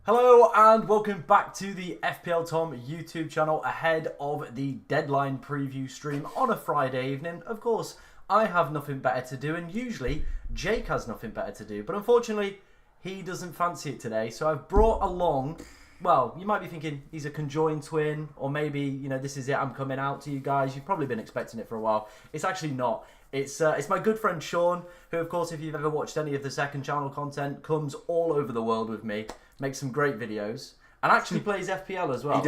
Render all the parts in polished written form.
Hello and welcome back to the FPL Tom YouTube channel ahead of the deadline preview stream on a Friday evening. Of course, I have nothing better to do, and usually Jake has nothing better to do, but unfortunately he doesn't fancy it today, so I've brought along, well, you might be thinking he's a conjoined twin, or maybe, you know, this is it, I'm coming out to you guys. You've probably been expecting it for a while. It's actually not. It's my good friend Sean, who, of course, if you've ever watched any of the second channel content, comes all over the world with me, makes some great videos, and actually plays FPL as well. He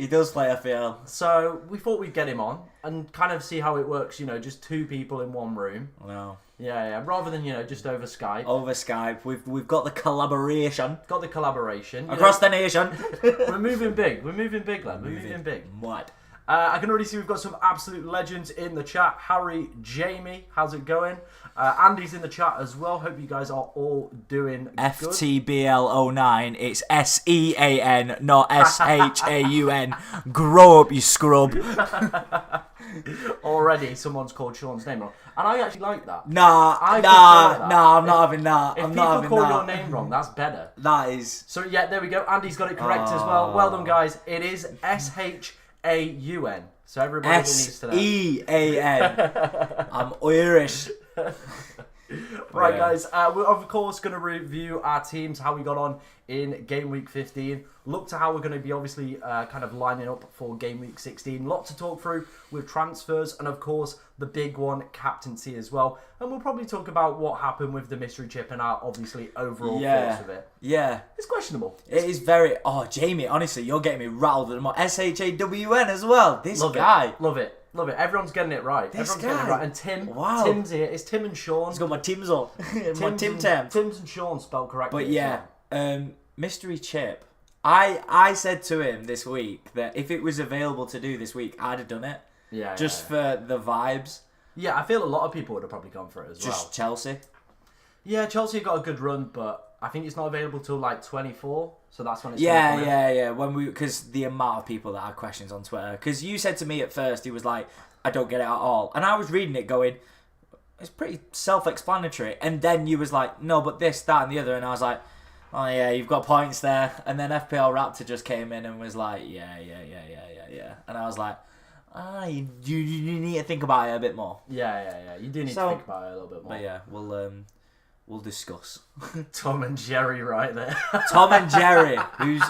does play FPL. So we thought we'd get him on and kind of see how it works, you know, just two people in one room. No. Yeah, rather than, you know, just over Skype. Over Skype. We've got the collaboration. Got the collaboration. Across the nation. We're moving big. We're moving big, lad. We're moving big. What? I can already see we've got some absolute legends in the chat. Harry, Jamie, how's it going? Andy's in the chat as well. Hope you guys are all doing good. FTBL09. It's SEAN, not SHAUN. Grow up, you scrub. Already, someone's called Sean's name wrong. And I actually like that. Nah, I'm not having that. If people call your name wrong, that's better. That is. So, yeah, there we go. Andy's got it correct as well. Well done, guys. It is SHAUN. So everybody needs to know. SEAN. I'm Irish. Right, guys, we're of course going to review our teams, how we got on in Game Week 15. Look to how we're going to be obviously kind of lining up for Game Week 16. Lot to talk through with transfers and, of course, the big one, captaincy as well. And we'll probably talk about what happened with the mystery chip and our, obviously, overall thoughts of it. Yeah. It's questionable. It is very... Oh, Jamie, honestly, you're getting me rattled with more SHAWN as well. This guy. Love it. Everyone's getting it right. Everyone's getting it right. And Tim, Tim's here. It's Tim and Sean. He's got my Tim's on. My Tim Tam. Tim's and Sean spelled correctly. But yeah, mystery chip. I said to him this week that if it was available to do this week, I'd have done it. Yeah. Just for the vibes. Yeah, I feel a lot of people would have probably gone for it as well. Just Chelsea. Yeah, Chelsea got a good run, but I think it's not available till like 24, so that's when it's Yeah. Because the amount of people that had questions on Twitter. Because you said to me at first, he was like, I don't get it at all. And I was reading it going, it's pretty self-explanatory. And then you was like, no, but this, that, and the other. And I was like, oh yeah, you've got points there. And then FPL Raptor just came in and was like, yeah. And I was like, you need to think about it a bit more. Yeah. You do need to think about it a little bit more. But yeah, we'll discuss. Tom and Jerry right there. Tom and Jerry.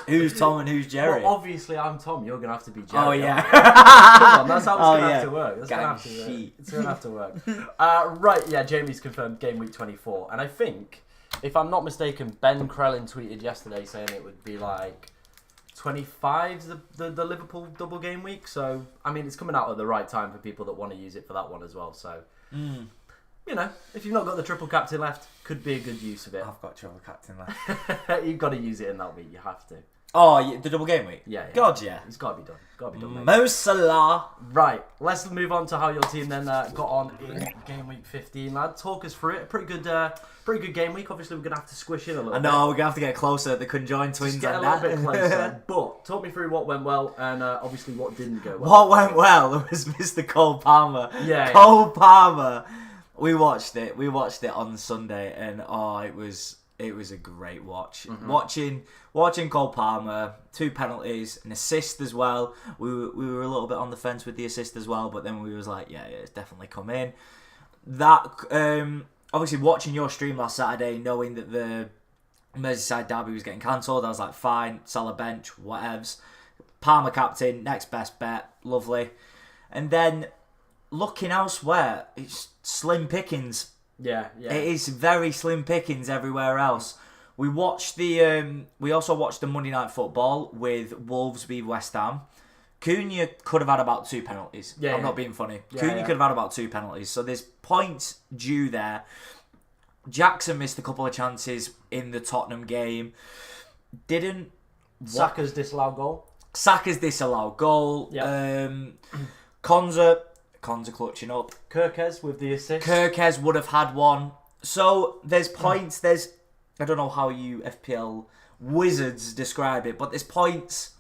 Who's Tom and who's Jerry? Well, obviously I'm Tom. You're going to have to be Jerry. Oh, yeah. Come on, that's how it's going to have to work. It's going to have to work. Right, yeah, Jamie's confirmed Game Week 24. And I think, if I'm not mistaken, Ben Krellin tweeted yesterday saying it would be like 25 the Liverpool double game week. So, I mean, it's coming out at the right time for people that want to use it for that one as well. So... You know, if you've not got the triple captain left, could be a good use of it. I've got triple captain left. You've got to use it in that week. You have to. Oh, the double game week? Yeah. God, yeah. It's got to be done. Mate. Mo Salah. Right, let's move on to how your team then got on in Game Week 15, lad. Talk us through it. Pretty good game week. Obviously, we're going to have to squish in a little bit. I know, we're going to have to get closer. The conjoined twins. Just get a little bit closer. But talk me through what went well and obviously what didn't go well. What went well was Mr. Cole Palmer. Yeah. Cole Palmer. We watched it on Sunday, and it was a great watch. Mm-hmm. Watching Cole Palmer, 2 penalties, an assist as well. We were a little bit on the fence with the assist as well, but then we was like, yeah, it's definitely come in. That obviously watching your stream last Saturday, knowing that the Merseyside derby was getting cancelled, I was like, fine, sell a bench, whatevs. Palmer captain, next best bet, lovely. And then looking elsewhere, it's slim pickings. Yeah. It is very slim pickings everywhere else. We also watched the Monday Night Football with Wolves v West Ham. Cunha could have had about 2 penalties. I'm not being funny. Cunha could have had about 2 penalties. So there's points due there. Jackson missed a couple of chances in the Tottenham game. Saka's disallowed goal. Yeah. Konza clutching up. Kirkes with the assist. Kirkes would have had one. So there's points. I don't know how you FPL wizards describe it, but there's points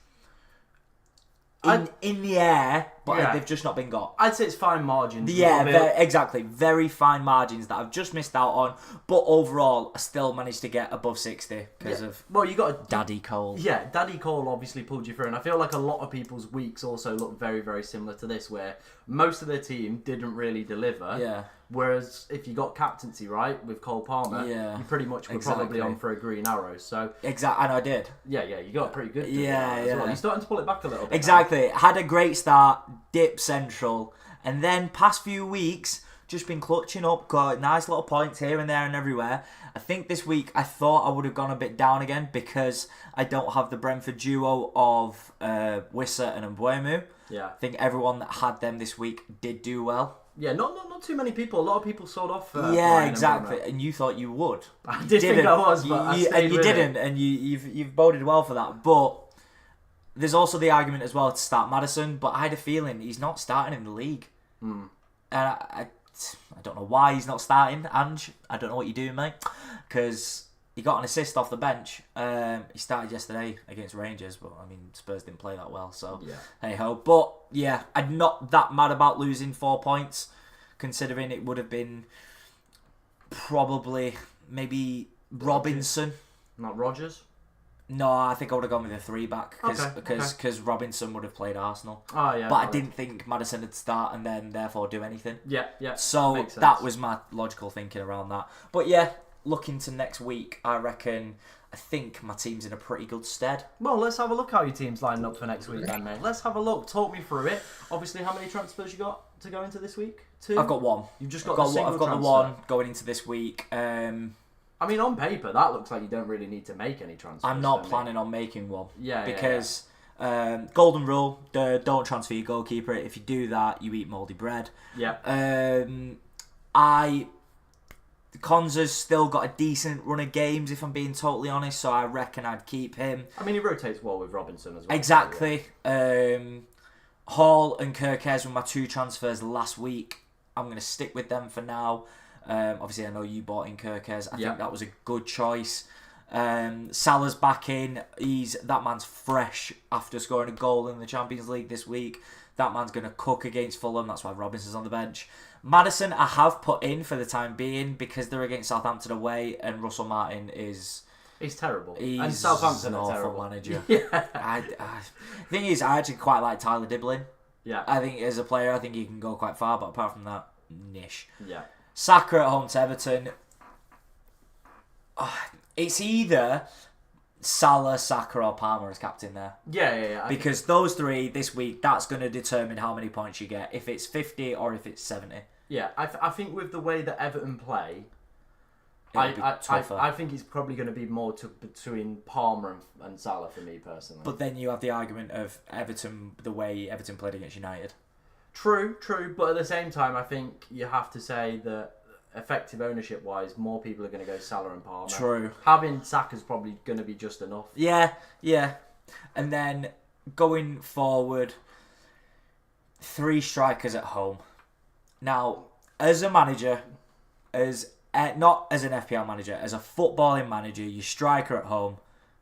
in the air but they've just not been got. I'd say it's fine margins. Yeah, exactly. Very fine margins that I've just missed out on. But overall, I still managed to get above 60 because of you got Daddy Cole. Yeah, Daddy Cole obviously pulled you through. And I feel like a lot of people's weeks also look very, very similar to this, where most of their team didn't really deliver. Yeah. Whereas if you got captaincy right with Cole Palmer, you pretty much were probably on for a green arrow. So exactly, and I did. Yeah, you got pretty good. Yeah. Well. You're starting to pull it back a little bit. Exactly. Had a great start, dip central, and then past few weeks just been clutching up, got nice little points here and there and everywhere. I think this week I thought I would have gone a bit down again because I don't have the Brentford duo of Wissa and Mbuemu. Yeah. I think everyone that had them this week did do well. Yeah, not too many people. A lot of people sold off. Exactly. And you thought you would. I did think I was, but I stayed you with didn't, it. and you've boded well for that. But there's also the argument as well to start Maddison. But I had a feeling he's not starting in the league, and I don't know why he's not starting. Ange, I don't know what you're doing, mate, because he got an assist off the bench. He started yesterday against Rangers, but I mean Spurs didn't play that well, so hey ho. But yeah, I'm not that mad about losing 4 points, considering it would have been probably maybe Robinson. Not Rodgers. No, I think I would have gone with a 3 back because Robinson would have played Arsenal. Oh yeah, but I didn't think Maddison would start and then therefore do anything. Yeah. So that was my logical thinking around that. But yeah, looking to next week, I think my team's in a pretty good stead. Well, let's have a look how your team's lining up for next week then, mate. Let's have a look. Talk me through it. Obviously, how many transfers you got to go into this week? 2? I've got 1. You've just got the single I've got transfer. the 1 going into this week. I mean, on paper, that looks like you don't really need to make any transfers. I'm not planning on making one. Because golden rule, don't transfer your goalkeeper. If you do that, you eat mouldy bread. Yeah. Konza's still got a decent run of games, if I'm being totally honest, so I reckon I'd keep him. I mean, he rotates well with Robinson as well. Exactly. Hall and Kirkes were my 2 transfers last week. I'm going to stick with them for now. Obviously, I know you bought in Kirkes. I think that was a good choice. Salah's back in. That man's fresh after scoring a goal in the Champions League this week. That man's going to cook against Fulham. That's why Robinson's on the bench. Maddison, I have put in for the time being because they're against Southampton away, and Russell Martin is... He's terrible. And Southampton an are awful terrible. Manager. Yeah. The thing is, I actually quite like Tyler Diblin. Yeah. I think as a player, I think he can go quite far, but apart from that, niche. Yeah. Saka at home to Everton. It's either Salah, Saka or Palmer as captain there. Yeah. Because those 3 this week, that's going to determine how many points you get. If it's 50 or if it's 70. Yeah, I think with the way that Everton play, tougher. I think it's probably going to be more between Palmer and Salah for me personally. But then you have the argument of Everton, the way Everton played against United. True. But at the same time, I think you have to say that effective ownership-wise, more people are going to go Salah and Palmer. True. Having Saka's probably going to be just enough. Yeah. And then going forward, 3 strikers at home. Now, as a manager, not as an FPL manager, as a footballing manager, your striker at home,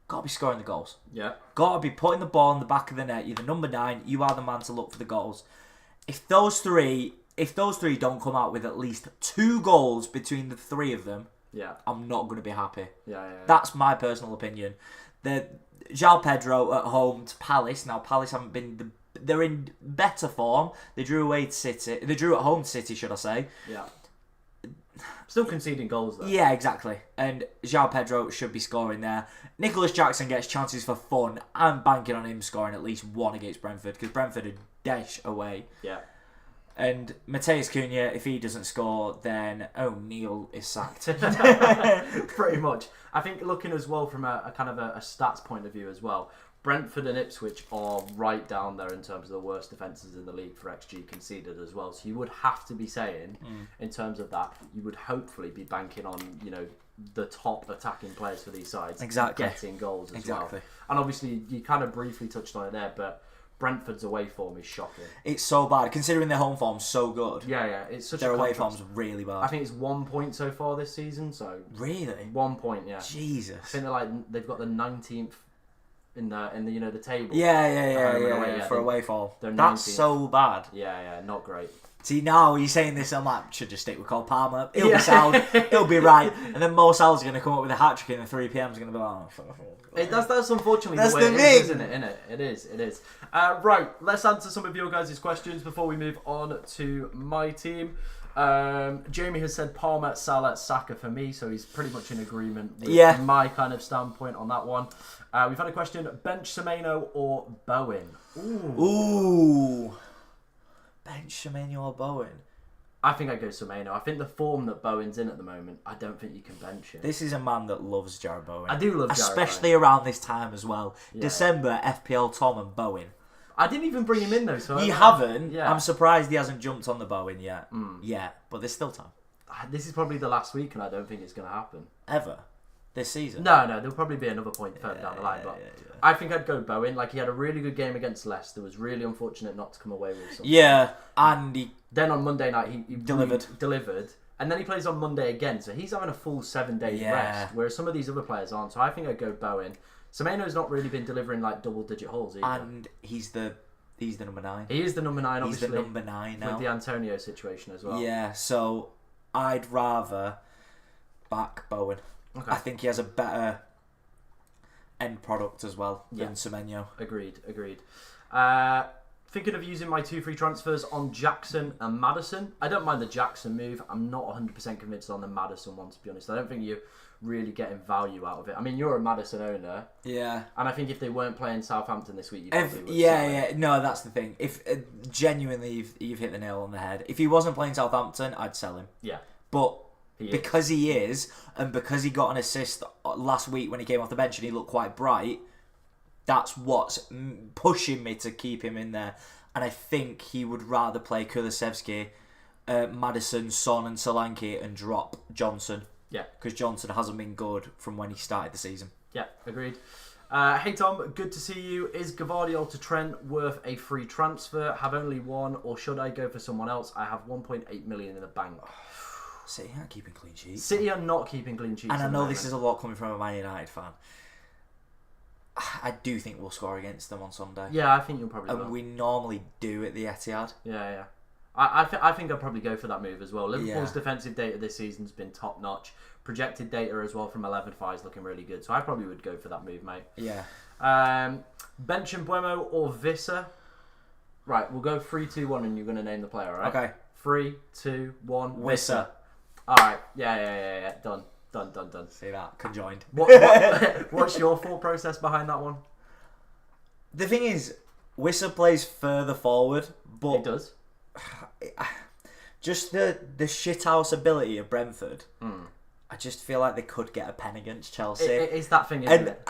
got to be scoring the goals. Yeah. Got to be putting the ball in the back of the net. You're the number 9. You are the man to look for the goals. If those three don't come out with at least 2 goals between the 3 of them, I'm not going to be happy. Yeah. That's my personal opinion. The João Pedro at home to Palace. Now, Palace haven't been they're in better form. They drew away to City. They drew at home to City, should I say. Yeah. Still conceding goals, though. Yeah, exactly. And João Pedro should be scoring there. Nicholas Jackson gets chances for fun. I'm banking on him scoring at least 1 against Brentford, because Brentford are dash away. Yeah. And Mateus Cunha, if he doesn't score, then O'Neill is sacked. Pretty much. I think looking as well from a kind of a stats point of view as well, Brentford and Ipswich are right down there in terms of the worst defences in the league for XG conceded as well. So you would have to be saying, in terms of that, you would hopefully be banking on, the top attacking players for these sides getting goals as well. And obviously, you kind of briefly touched on it there, but Brentford's away form is shocking. It's so bad, considering their home form's so good. Yeah. It's such their a away contrast. form's really bad. I think it's 1 point so far this season. So really, 1 point. Yeah. Jesus. I think they've got the 19th in the the table. Yeah. For away form. That's so bad. Yeah, not great. See, now you're saying this, I'm like, should just stick with Cole Palmer. He'll be sound. He'll be right. And then Mo Salah's going to come up with a hat-trick in the 3 p.m.'s going to be like... That's unfortunately that's the way the it thing. is, isn't it? It is. Right, let's answer some of your guys' questions before we move on to my team. Jamie has said Palmer, Salah, Saka for me, so he's pretty much in agreement with my kind of standpoint on that one. We've had a question, bench Semenyo or Bowen? Ooh. Bench Semenyo or Bowen? I think I'd go Semenyo. I think the form that Bowen's in at the moment, I don't think you can bench him. This is a man that loves Jarrod Bowen. I do love Jarrod especially Bowen. around this time as well. Yeah. December, FPL Tom and Bowen. I didn't even bring him in though. So You haven't? Yeah. I'm surprised he hasn't jumped on the Bowen yet. Yeah, but there's still time. This is probably the last week and I don't think it's going to happen. Ever? This season? No, there'll probably be another point further down the line. But I think I'd go Bowen. Like, he had a really good game against Leicester. Was really unfortunate not to come away with something. Yeah, and he... Then on Monday night, he delivered. And then he plays on Monday again. So he's having a full 7 days rest. Whereas some of these other players aren't. So I think I'd go Bowen. Semenyo's not really been delivering like double-digit hauls either. And he's the number 9. He is the number 9, obviously. He's the number 9 now. With the Antonio situation as well. Yeah, so I'd rather back Bowen. Okay. I think he has a better end product as well than Semenyo. Agreed. Thinking of using my 2 free transfers on Jackson and Maddison. I don't mind the Jackson move. I'm not 100% convinced on the Maddison one, to be honest. I don't think you're really getting value out of it. I mean, you're a Maddison owner. Yeah. And I think if they weren't playing Southampton this week, you probably would. Yeah. No, that's the thing. If genuinely, you've hit the nail on the head. If he wasn't playing Southampton, I'd sell him. Yeah. But... because he is, and because he got an assist last week when he came off the bench and he looked quite bright, that's what's pushing me to keep him in there. And I think he would rather play Kulusevski, Maddison, Son and Solanke and drop Johnson. Yeah. Because Johnson hasn't been good from when he started the season. Yeah, agreed. Hey Tom, good to see you. Is Gvardiol to Trent worth a free transfer? Have only one, or should I go for someone else? I have 1.8 million in the bank. City aren't keeping clean sheets. City are not keeping clean sheets. And I know this is a lot coming from a Man United fan. I do think we'll score against them on Sunday. Yeah, I think you'll probably will. And we normally do at the Etihad. Yeah. I think I'd probably go for that move as well. Liverpool's defensive data this season's been top notch. Projected data as well from 11.5 is looking really good. So I probably would go for that move, mate. Yeah. Bench and Buemo or Visser? Right, we'll go 3, 2, 1 and you're going to name the player, right? Okay. 3, 2, 1. Visser. Alright, yeah. Done. See that? Conjoined. What's your thought process behind that one? The thing is, Visser plays further forward, but... He does. Just the shithouse ability of Brentford, I just feel like they could get a pen against Chelsea. It's that thing, isn't it?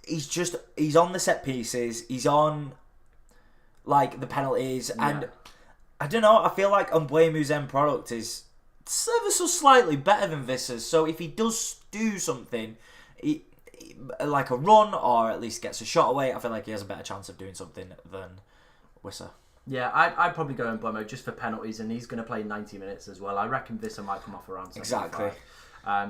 He's on the set pieces, he's on like the penalties, and I don't know, I feel like Mbeumo's end product is ever so slightly better than Visser's, so if he does do something, like a run, or at least gets a shot away, I feel like he has a better chance of doing something than Visser. Yeah, I'd probably go in Mbeumo just for penalties, and he's going to play 90 minutes as well. I reckon Visser might come off around 75. Exactly.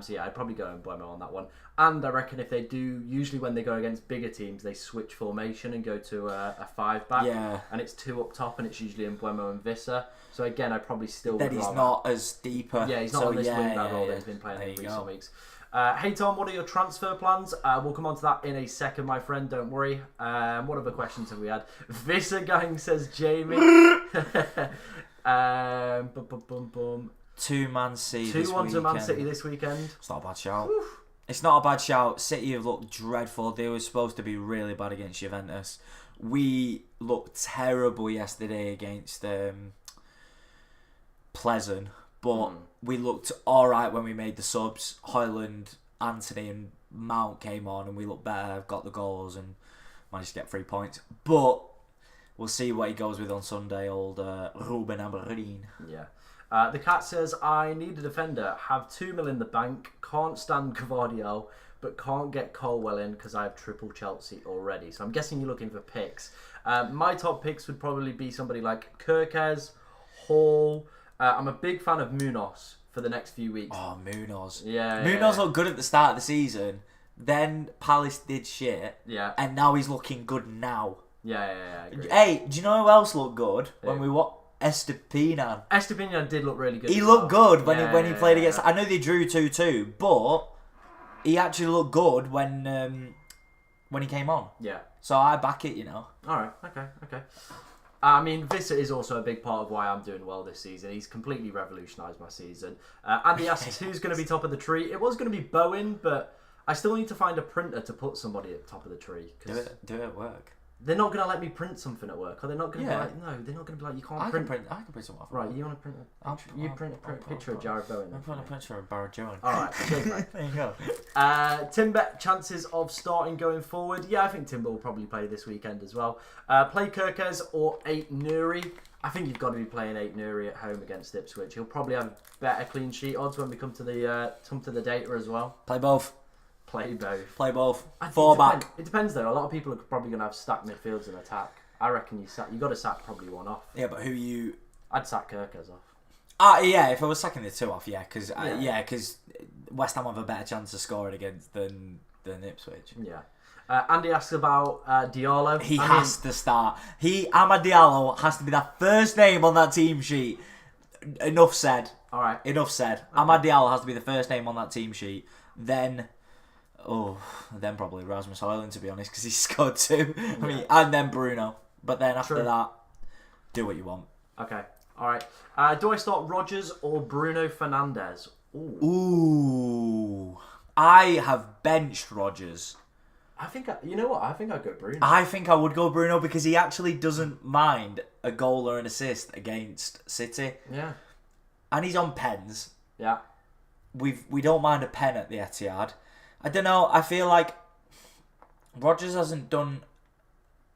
So yeah, I'd probably go in Mbeumo on that one. And I reckon if they do, usually when they go against bigger teams, they switch formation and go to a 5-back. Yeah. And it's 2 up top, and it's usually in Mbeumo and Visser. So again, I'd probably still Then he's not as deeper. Yeah, he's not on this wing-back role that he's been playing in recent weeks. Hey Tom, what are your transfer plans? We'll come on to that in a second, my friend, don't worry. What other questions have we had? Visser Gang says Jamie. 2-Man City this 2-1 to Man weekend. City this weekend. It's not a bad shout. It's not a bad shout. City have looked dreadful. They were supposed to be really bad against Juventus. We looked terrible yesterday against Pleasant, but we looked alright when we made the subs. Højlund, Anthony and Mount came on and we looked better, got the goals and managed to get 3 points. But we'll see what he goes with on Sunday, old Ruben Amorim. Yeah. The cat says, I need a defender, have 2 mil in the bank, can't stand Gvardiol, but can't get Colwell in because I have triple Chelsea already. So I'm guessing you're looking for picks. My top picks would probably be somebody like Kirkez, Hall. I'm a big fan of Munoz for the next few weeks. Oh, Munoz. Yeah. Munoz looked good at the start of the season. then Palace did shit, Yeah. and now he's looking good now. Yeah, I agree. Hey, do you know who else looked good when we watched Estupiñán? Estupiñán did look really good. He looked good when he played against. Yeah. I know they drew 2-2, but he actually looked good when he came on. Yeah. So I back it, All right. Okay. I mean, Visser is also a big part of why I'm doing well this season. He's completely revolutionised my season. Andy asks who's going to be top of the tree. It was going to be Bowen, but I still need to find a printer to put somebody at the top of the tree. Do it at work. They're not going to let me print something at work. Are they not going to Yeah. be like, no, they're not going to be like, you can't I print. can print something off. Right, you want to print a picture? You print a picture of Jared Bowen. I'm putting a picture of Barrett Jones. Alright, cheers, mate. There you go. Timber, chances of starting going forward. Yeah, I think Timber will probably play this weekend as well. Play Kirkes or 8 Nuri. I think you've got to be playing 8 Nuri at home against Ipswich. He'll probably have better clean sheet odds when we come to the data as well. Play both. Play both. Four back. It depends though. A lot of people are probably going to have stacked midfields in attack. I reckon you got to sack probably one off. Yeah, but who you? I'd sack Kirkes off. Yeah, if I was sacking the 2 off, yeah, because Yeah. West Ham have a better chance of scoring against than Ipswich. Yeah. Andy asks about Diallo. He has to start. Amad Diallo has to be the first name on that team sheet. Enough said. All right. Enough said. Okay. Amad Diallo has to be the first name on that team sheet. Then probably Rasmus Højlund, to be honest, because he scored 2. Yeah. I mean, and then Bruno. But then after that, do what you want. Okay. All right. Do I start Rodgers or Bruno Fernandes? Ooh. I have benched Rodgers. You know what? I think I'd go Bruno. I think I would go Bruno because he actually doesn't mind a goal or an assist against City. Yeah. And he's on pens. Yeah. We don't mind a pen at the Etihad. I don't know. I feel like Rodgers hasn't done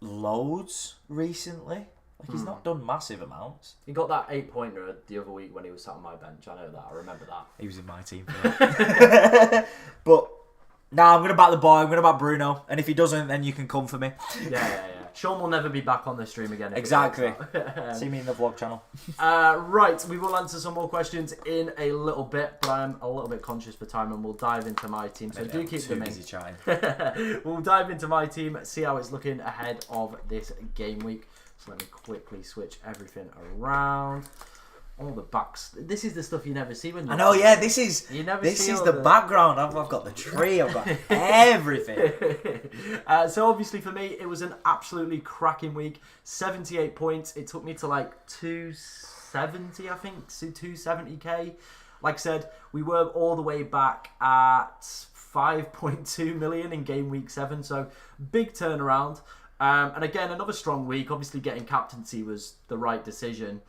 loads recently. Like he's not done massive amounts. He got that 8-pointer the other week when he was sat on my bench. I know that. I remember that. He was in my team. But I'm going to back the boy. I'm going to back Bruno. And if he doesn't, then you can come for me. Yeah. Sean will never be back on the stream again. Exactly. See me in the vlog channel. Right, we will answer some more questions in a little bit, but I'm a little bit conscious for time and we'll dive into my team. So do keep them in. Busy chatting. We'll dive into my team, see how it's looking ahead of this game week. So let me quickly switch everything around. All the backs. This is the stuff you never see when you're... I know, yeah, this is the background. I've got the tree, I've got everything. So obviously for me, it was an absolutely cracking week. 78 points. It took me to like 270, I think. 270k. Like I said, we were all the way back at 5.2 million in game week 7. So big turnaround. And again, another strong week. Obviously getting captaincy was the right decision.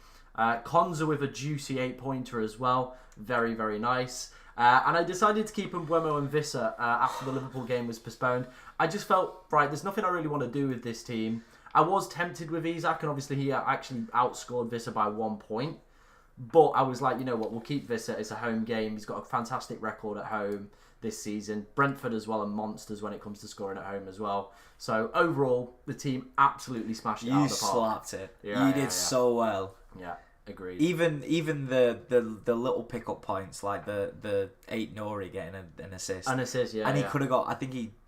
Konza with a juicy 8-pointer as well. Very, very nice. And I decided to keep Mbeumo and Visser after the Liverpool game was postponed. I just felt, right, there's nothing I really want to do with this team. I was tempted with Isak, and obviously he actually outscored Visser by 1 point. But I was like, you know what, we'll keep Visser. It's a home game. He's got a fantastic record at home this season. Brentford as well are monsters when it comes to scoring at home as well. So overall, the team absolutely smashed it out of the park. You slapped it. Yeah, you did so well. Yeah, agreed. Even the little pickup points, like the 8 Nori getting an assist. An assist, yeah. And he could have got,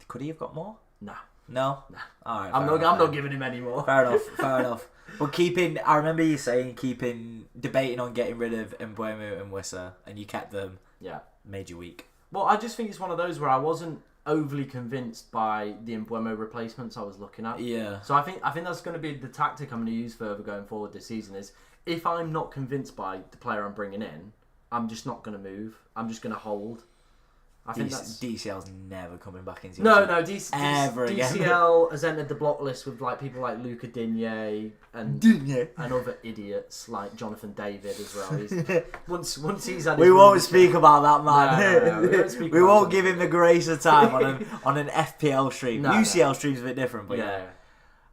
could he have got more? Nah. No? All right. I'm not giving him any more. Fair enough. But I remember you saying debating on getting rid of Mbeumo and Wissa, and you kept them. Yeah. Made you weak. Well, I just think it's one of those where I wasn't overly convinced by the Mbeumo replacements I was looking at. Yeah. So I think that's going to be the tactic I'm going to use further going forward this season is if I'm not convinced by the player I'm bringing in, I'm just not going to move. I'm just going to hold. I think that's... DCL's never coming back into No, ever again. DCL has entered the block list with like people like Luca Digne and other idiots like Jonathan David as well. Once he's had we won't speak about that man. No, we won't give him the grace of time on an FPL stream. UCL stream's a bit different, but yeah.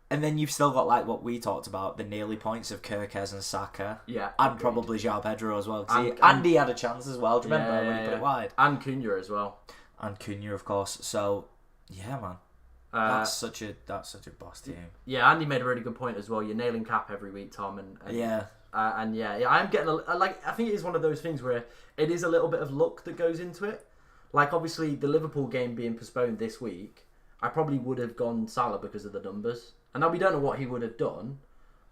And then you've still got like what we talked about, the nearly points of Kirkes and Saka. Yeah. And probably João Pedro as well. And he had a chance as well. Do you remember when he put it wide? And Cunha as well. And Cunha, of course. So, yeah, man. That's such a boss team. Yeah, Andy made a really good point as well. You're nailing cap every week, Tom. And yeah. I'm getting I think it is one of those things where it is a little bit of luck that goes into it. Like, obviously, the Liverpool game being postponed this week, I probably would have gone Salah because of the numbers. And now we don't know what he would have done,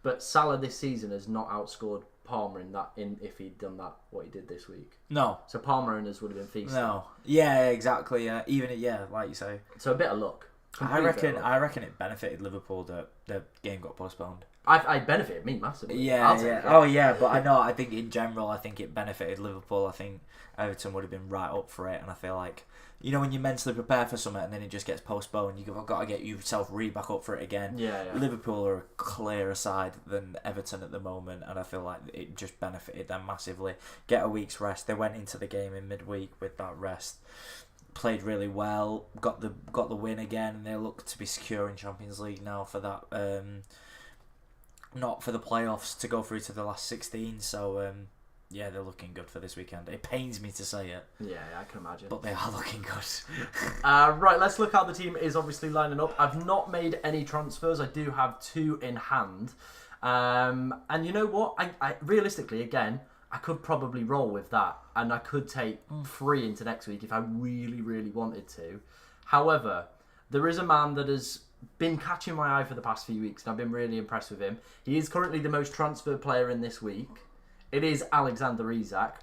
but Salah this season has not outscored Palmer if he'd done what he did this week. No. So Palmer owners would have been feasting. No. Yeah, exactly. Yeah, like you say. So a bit of luck. I reckon it benefited Liverpool that the game got postponed. I benefited me massively. Yeah. Oh yeah, but I think in general, I think it benefited Liverpool. I think Everton would have been right up for it, and I feel like, you know, when you mentally prepare for something and then it just gets postponed, you've got to get yourself back up for it again. Yeah. Liverpool are a clearer side than Everton at the moment, and I feel like it just benefited them massively. Get a week's rest. They went into the game in midweek with that rest. Played really well. Got the win again, and they look to be secure in Champions League now for that. Not for the playoffs to go through to the last 16. So. Yeah, they're looking good for this weekend. It pains me to say it. Yeah, I can imagine. But they are looking good. Right, let's look how the team is obviously lining up. I've not made any transfers. I do have 2 in hand. And you know what? I realistically, again, I could probably roll with that. And I could take 3 into next week if I really, really wanted to. However, there is a man that has been catching my eye for the past few weeks, and I've been really impressed with him. He is currently the most transferred player in this week. It is Alexander Isak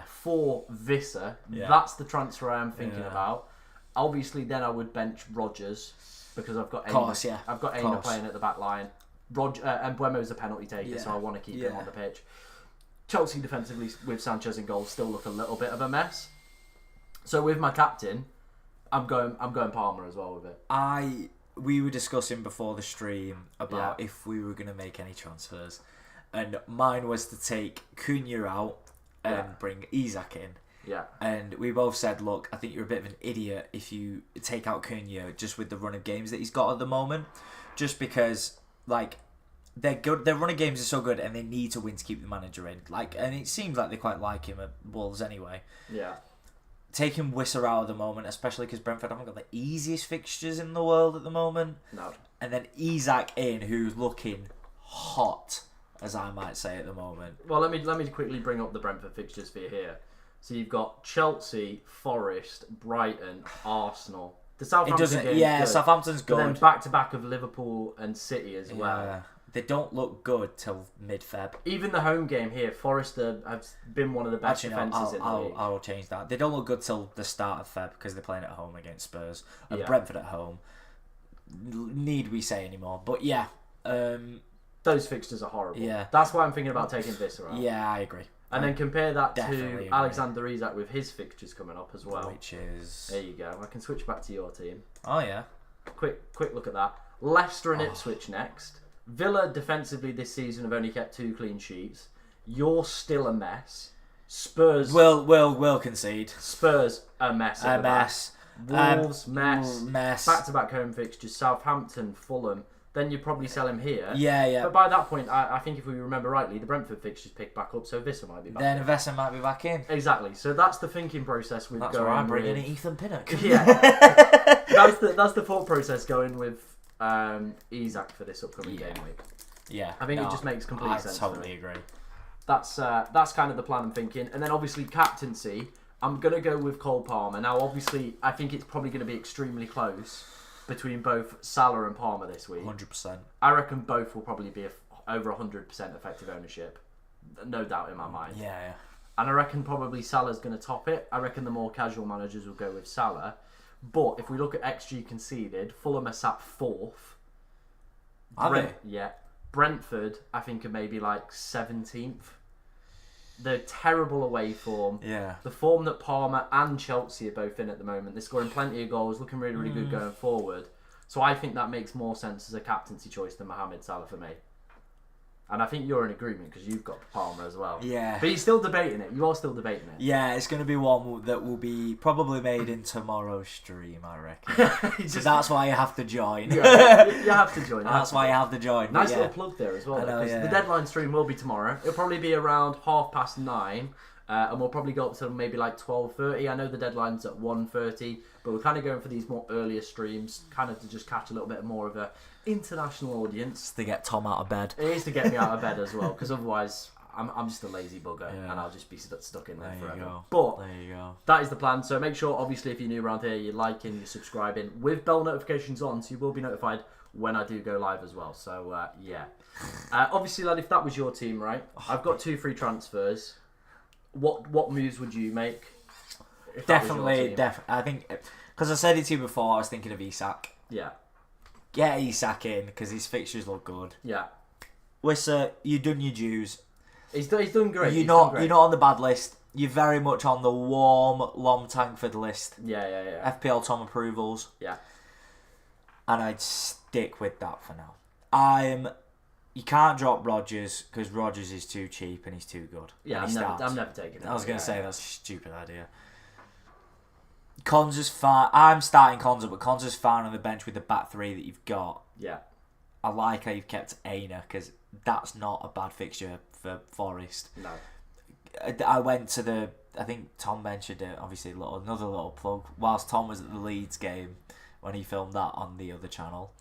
for Visser. Yeah. That's the transfer I am thinking about. Obviously, then I would bench Rodgers because I've got Aina playing at the back line. And Buemo's a penalty taker, so I want to keep him on the pitch. Chelsea defensively with Sanchez in goal still look a little bit of a mess. So with my captain, I'm going Palmer as well with it. We were discussing before the stream about if we were going to make any transfers. And mine was to take Cunha out and bring Isak in. Yeah. And we both said, look, I think you're a bit of an idiot if you take out Cunha just with the run of games that he's got at the moment. Just because, like, they're good. Their run of games are so good, and they need to win to keep the manager in. Like, and it seems like they quite like him at Wolves anyway. Yeah. Taking Wisser out at the moment, especially because Brentford haven't got the easiest fixtures in the world at the moment. No. And then Isak in, who's looking hot, as I might say at the moment. Well, let me quickly bring up the Brentford fixtures for you here. So you've got Chelsea, Forest, Brighton, Arsenal. The Southampton game, good. Southampton's good. But then back-to-back of Liverpool and City as well. They don't look good till mid-Feb. Even the home game here, Forest have been one of the best defences in the league. I'll change that. They don't look good till the start of Feb because they're playing at home against Spurs. And Brentford at home. Need we say anymore? But yeah. Those fixtures are horrible. Yeah. That's why I'm thinking about taking Visser out. Yeah, I agree. And then compare that Definitely to Alexander Isak with his fixtures coming up as well. Which is... There you go. I can switch back to your team. Oh, yeah. Quick look at that. Leicester and Ipswich next. Villa defensively this season have only kept 2 clean sheets. You're still a mess. Spurs... Will concede. Spurs, a mess. A mess. Wolves, mess. Mess. Back-to-back home fixtures. Southampton, Fulham. Then you'd probably sell him here. Yeah. But by that point, I think if we remember rightly, the Brentford fixtures picked back up, so Visser might be back. Then Visser might be back in. Exactly. So that's the thinking process with That's going. That's why I'm bringing in Ethan Pinnock. Yeah. that's the thought process going with Isak for this upcoming game week. Yeah. I think it just makes complete sense. I totally agree. That's kind of the plan I'm thinking, and then obviously captaincy. I'm gonna go with Cole Palmer. Now, obviously, I think it's probably going to be extremely close between both Salah and Palmer this week. 100%. I reckon both will probably be over 100% effective ownership. No doubt in my mind. Yeah. And I reckon probably Salah's going to top it. I reckon the more casual managers will go with Salah. But if we look at XG conceded, Fulham are sat 4th. Are they? Yeah. Brentford, I think, are maybe like 17th. They're terrible away form. Yeah. The form that Palmer and Chelsea are both in at the moment. They're scoring plenty of goals, looking really, really good going forward. So I think that makes more sense as a captaincy choice than Mohamed Salah for me. And I think you're in agreement because you've got Palmer as well. Yeah. But you're still debating it. You are still debating it. Yeah, it's going to be one that will be probably made in tomorrow's stream, I reckon. So that's why you have to join. Yeah, you have to join. That's why you have to join. Nice little plug there as well. The deadline stream will be tomorrow. It'll probably be around 9:30. And we'll probably go up to maybe like 12:30. I know the deadline's at 1:30, but we're kind of going for these more earlier streams, kind of to just catch a little bit more of a international audience. To get Tom out of bed. It is to get me out of bed as well, because otherwise I'm just a lazy bugger, and I'll just be stuck in there forever. Go. But there you go. That is the plan. So make sure, obviously, if you're new around here, you're liking, you're subscribing with bell notifications on, so you will be notified when I do go live as well. So yeah. Obviously, lad, if that was your team, right? I've got 2 free transfers. What moves would you make? Definitely. I think because I said it to you before, I was thinking of Isak. Yeah. Get Isak in because his fixtures look good. Yeah. Wissa, you've done your dues. He's done great. You're not on the bad list. You're very much on the warm Lom Tankford list. Yeah. FPL Tom approvals. Yeah. And I'd stick with that for now. You can't drop Rodgers because Rodgers is too cheap and he's too good. Yeah, I'm never taking it. I was going to say that's a stupid idea. Konza's fine. I'm starting Konza, but Konza's fine on the bench with the back 3 that you've got. Yeah. I like how you've kept Aina because that's not a bad fixture for Forest. No. I went to I think Tom mentioned it, obviously another little plug. Whilst Tom was at the Leeds game when he filmed that on the other channel,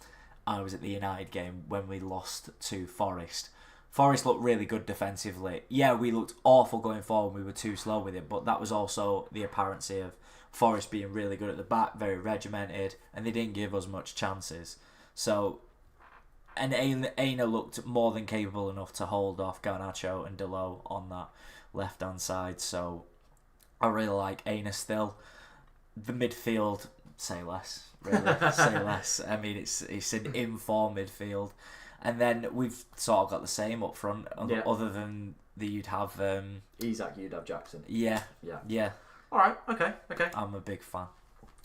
I was at the United game when we lost to Forest. Forest looked really good defensively. Yeah, we looked awful going forward. We were too slow with it, but that was also the apparency of Forest being really good at the back, very regimented, and they didn't give us much chances. So, and Aina looked more than capable enough to hold off Garnacho and Delo on that left-hand side. So, I really like Aina still. The midfield, say less. Really, say less. I mean, it's an in-form midfield. And then we've sort of got the same up front, other than you'd have... Isak, you'd have Jackson. Yeah. Alright, okay. I'm a big fan.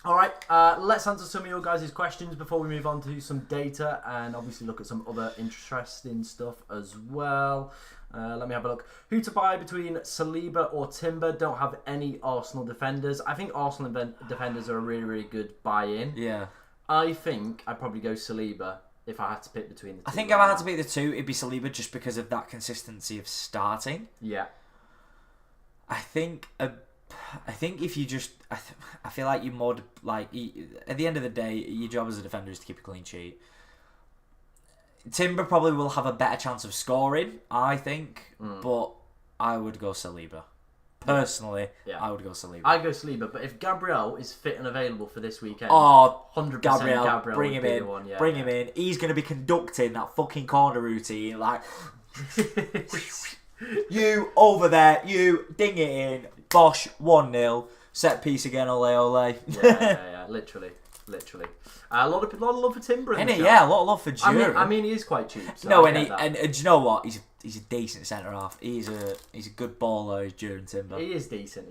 Alright, let's answer some of your guys' questions before we move on to some data and obviously look at some other interesting stuff as well. Let me have a look. Who to buy between Saliba or Timber? Don't have any Arsenal defenders. I think Arsenal defenders are a really, really good buy-in. Yeah. I think I'd probably go Saliba if I had to pick between the two. I think if I had to pick the two, it'd be Saliba just because of that consistency of starting. Yeah. I think if you just... I feel like you're more... Like, at the end of the day, your job as a defender is to keep a clean sheet. Timber probably will have a better chance of scoring, I think, but I would go Saliba. Personally, I would go Saliba. I'd go Saliba, but if Gabriel is fit and available for this weekend, 100% Gabriel bring him in. Bring him in. He's going to be conducting that fucking corner routine, like, you over there, you ding it in, bosh, 1-0, set piece again, ole ole. Yeah, literally. A lot of love for Timber in the yeah, a lot of love for Jure. I mean, he is quite cheap. So no, and do you know what? He's a decent centre half. He's a good baller. He's Jure and Timber. He is decent.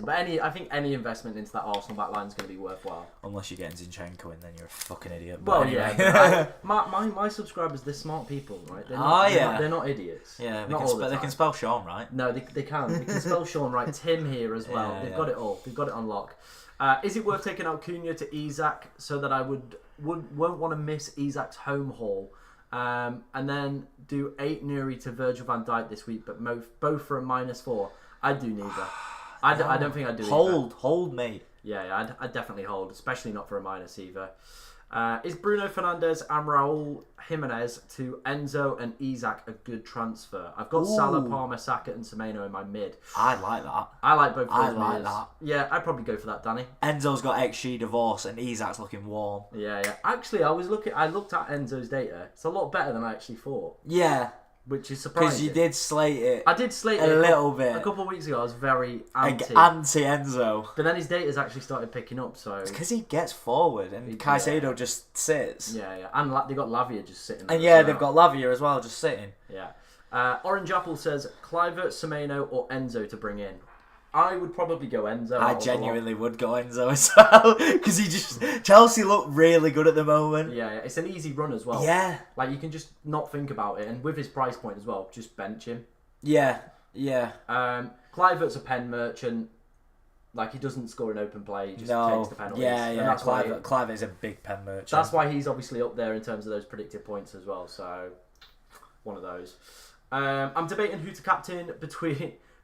But I think any investment into that Arsenal back line is going to be worthwhile. Unless you're getting Zinchenko in, then you're a fucking idiot. Well, anyway. yeah. My subscribers, they're smart people, right? They're not idiots. Yeah, they can spell Sean right. No, they can. They can spell Sean right. Tim here as well. Yeah, They've got it all. They've got it on lock. Is it worth taking out Cunha to Isak so that I won't want to miss Isak's home haul, and then do 8 Nuri to Virgil van Dijk this week, but both for a -4? I'd do neither. I don't think I'd do either. Hold, mate. Yeah, I'd definitely hold, especially not for a minus either. Is Bruno Fernandes and Raul Jimenez to Enzo and Isak a good transfer? I've got Salah, Palmer, Saka and Semenyo in my mid. I like that. I like both of those. I like that. Yeah, I'd probably go for that, Danny. Enzo's got XG divorce and Isak's looking warm. Yeah. Actually, I looked at Enzo's data. It's a lot better than I actually thought. Yeah. Which is surprising. Because you did slate it. I did slate it a little bit. A couple of weeks ago, I was very anti Enzo. But then his data's actually started picking up, so... It's because he gets forward and Caicedo just sits. Yeah. And they've got Lavia just sitting there. And they've got Lavia as well, just sitting. Yeah. Orange Apple says, Kluivert, Semenyo or Enzo to bring in. I would probably go Enzo. I genuinely would go Enzo as well because Chelsea look really good at the moment. Yeah, it's an easy run as well. Yeah, like you can just not think about it, and with his price point as well, just bench him. Yeah. Kluivert's a pen merchant. Like he doesn't score an open play, he just takes the penalties. Yeah. Kluivert is a big pen merchant. That's why he's obviously up there in terms of those predicted points as well. So one of those. I'm debating who to captain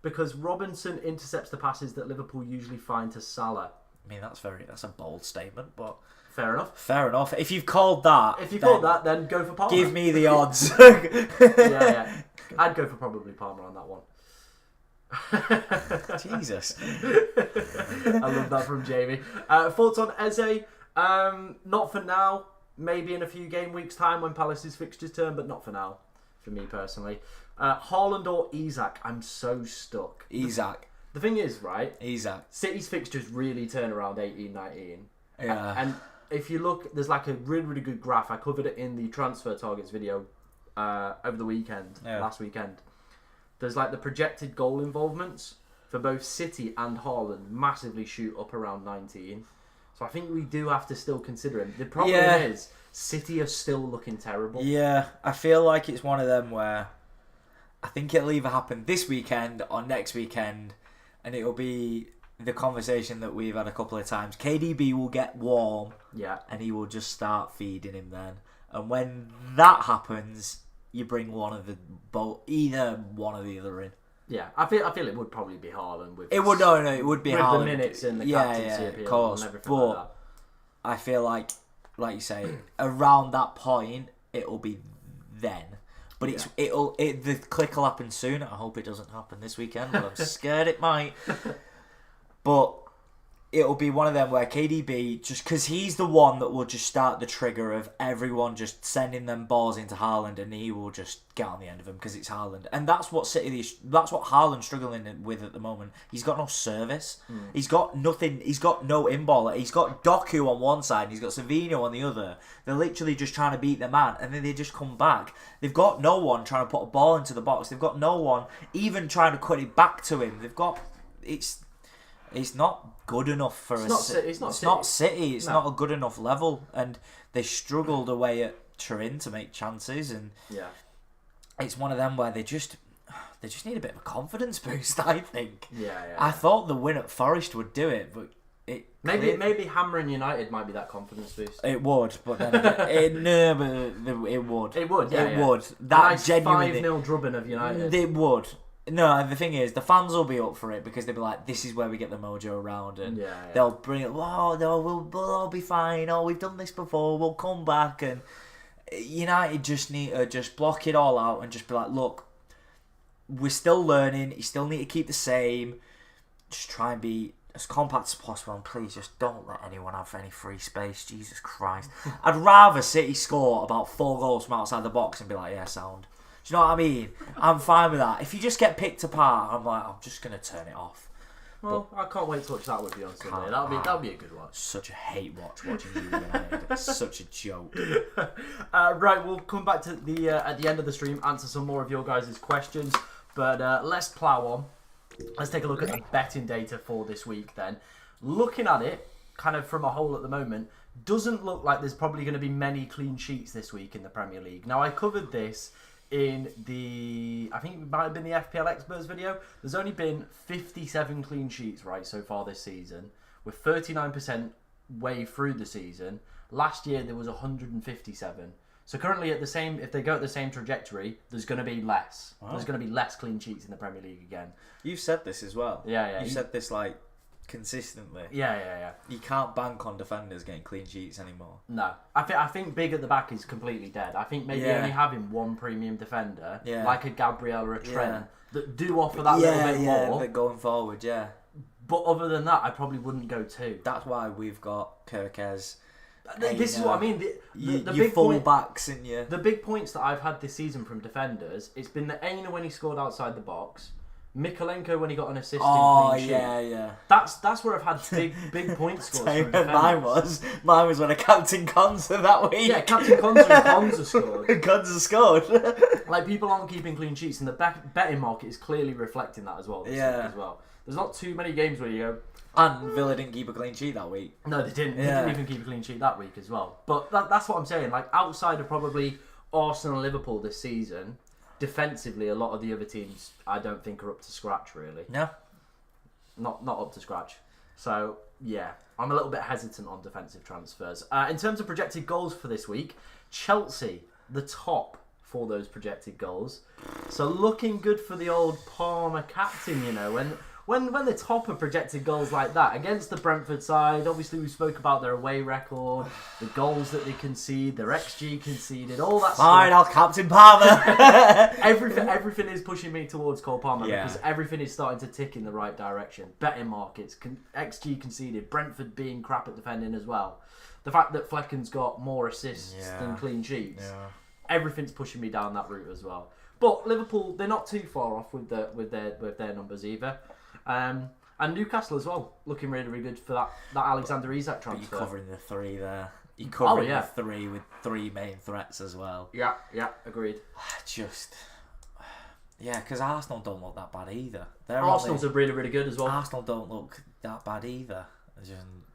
because Robinson intercepts the passes that Liverpool usually find to Salah. I mean, that's a bold statement, but fair enough. Fair enough. If you've called that, then go for Palmer. Give me the odds. Yeah. I'd go for probably Palmer on that one. Jesus. I love that from Jamie. Thoughts on Eze? Not for now. Maybe in a few game weeks' time when Palace's fixtures turn, but not for now, for me personally. Haaland or Isak? I'm so stuck. Isak. The thing is, right? Isak. City's fixtures really turn around 18-19. Yeah. And if you look, there's like a really, really good graph. I covered it in the transfer targets video over the weekend, last weekend. There's like the projected goal involvements for both City and Haaland massively shoot up around 19. So I think we do have to still consider him. The problem is City are still looking terrible. Yeah, I feel like it's one of them where I think it'll either happen this weekend or next weekend, and it'll be the conversation that we've had a couple of times. KDB will get warm, and he will just start feeding him then. And when that happens, you bring either one or the other in. Yeah, I feel it would probably be Haaland with it would be with Haaland. the minutes in the captaincy appeal of course, and everything but like that. I feel like you say, around that point it'll be then. But the click will happen soon. I hope it doesn't happen this weekend, but I'm scared it might. But it'll be one of them where KDB, just because he's the one that will just start the trigger of everyone just sending them balls into Haaland, and he will just get on the end of them because it's Haaland. And that's what Haaland's struggling with at the moment. He's got no service. He's got nothing. He's got no in-baller. He's got Doku on one side and he's got Savinho on the other. They're literally just trying to beat the man, and then they just come back. They've got no one trying to put a ball into the box. They've got no one even trying to cut it back to him. It's not good enough for us. It's not City. It's not a good enough level, and they struggled away at Turin to make chances, and it's one of them where they just need a bit of a confidence boost. I think. I thought the win at Forest would do it, but maybe hammering United might be that confidence boost. It would, but then it would. It would. That nice genuinely 5-0 drubbing of United. It would. No, the thing is, the fans will be up for it because they'll be like, this is where we get the mojo around, and they'll bring it, oh, no, we'll all be fine, oh, we've done this before, we'll come back, and United just need to just block it all out and just be like, look, we're still learning, you still need to keep the same, just try and be as compact as possible, and please just don't let anyone have any free space, Jesus Christ. I'd rather City score about 4 goals from outside the box and be like, yeah, sound. Do you know what I mean? I'm fine with that. If you just get picked apart, I'm like, I'm just going to turn it off. Well, I can't wait to watch that with you on Sunday. That'll be a good watch. Such a hate watching you United. It's such a joke. Right, we'll come back to the at the end of the stream, answer some more of your guys' questions. But let's plough on. Let's take a look at the betting data for this week then. Looking at it, kind of from a whole at the moment, doesn't look like there's probably going to be many clean sheets this week in the Premier League. Now, I covered this in I think it might have been the FPL Experts video. There's only been 57 clean sheets so far this season. We're 39% way through the season. Last year there was 157. So currently if they go at the same trajectory, there's going to be less. Wow. There's going to be less clean sheets in the Premier League again. You've said this as well. Yeah. You've said this consistently. Yeah. You can't bank on defenders getting clean sheets anymore. No. I think big at the back is completely dead. I think maybe only having one premium defender, like a Gabriel or a Trent, that do offer that little bit more. But going forward, But other than that, I probably wouldn't go 2. That's why we've got Kirkez. This is what I mean. The your big full-backs and your... The big points that I've had this season from defenders, it's been the Aina when he scored outside the box, Mikolenko when he got an assist in clean sheet. Yeah. That's where I've had big point scores from defenders. Mine was when a Captain Konza that week. Yeah, Captain Konza and Konza scored. Konza scored. Like, people aren't keeping clean sheets, and the betting market is clearly reflecting that as well. There's not too many games where you go... And Villa didn't keep a clean sheet that week. No, they didn't. They didn't even keep a clean sheet that week as well. But that's what I'm saying. Like, outside of probably Arsenal and Liverpool this season, defensively, a lot of the other teams I don't think are up to scratch, really. No. Not up to scratch. So, yeah, I'm a little bit hesitant on defensive transfers. In terms of projected goals for this week, Chelsea, the top for those projected goals. So looking good for the old Palmer captain, when the top of projected goals like that against the Brentford side, obviously we spoke about their away record, the goals that they concede, their XG conceded, all that Fine, stuff. I'll captain Palmer. Everything is pushing me towards Cole Palmer because everything is starting to tick in the right direction. Betting markets, XG conceded, Brentford being crap at defending as well. The fact that Flecken's got more assists than clean sheets, everything's pushing me down that route as well. But Liverpool, they're not too far off with their numbers either. And Newcastle as well, looking really, really good for that Alexander Isak transfer. You're covering the three there. You're covering the three with three main threats as well. Yeah, agreed. Because Arsenal don't look that bad either. Arsenal's are really, really good as well. Arsenal don't look that bad either.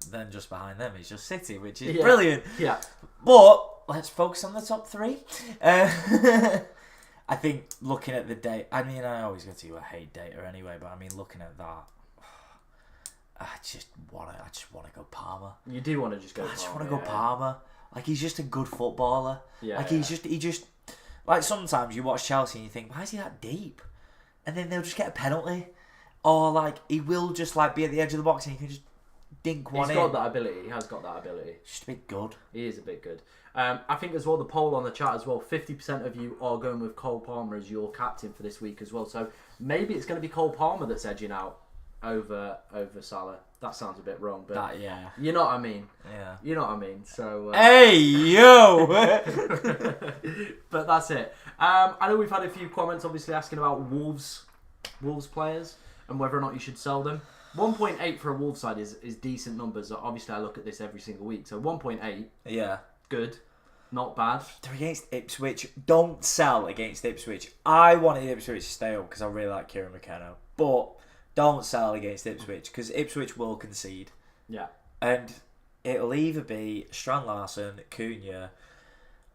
Then just behind them is just City, which is brilliant. Yeah. But let's focus on the top three. I think looking at the data, I mean, I always go to you, I hate data anyway, but I mean, looking at that, I just want to go Palmer. You do want to just go Palmer. I just want to go Palmer. Like, he's just a good footballer. He just, like, sometimes you watch Chelsea and you think, why is he that deep? And then they'll just get a penalty. Or, like, he will just, like, be at the edge of the box and he can just dink one in. He's got that ability. He has got that ability. Just a bit good. He is a bit good. I think as well, the poll on the chat as well, 50% of you are going with Cole Palmer as your captain for this week as well. So maybe it's going to be Cole Palmer that's edging out over Salah. That sounds a bit wrong, but you know what I mean. Yeah. You know what I mean. So hey yo. But that's it. I know we've had a few comments, obviously asking about Wolves players and whether or not you should sell them. 1.8 for a Wolves side is decent numbers. Obviously, I look at this every single week. So 1.8. Yeah. Good. Not bad. They're against Ipswich. Don't sell against Ipswich. I wanted Ipswich to stay up because I really like Kieran McKenna. But don't sell against Ipswich because Ipswich will concede. Yeah. And it'll either be Strand Larsen, Cunha,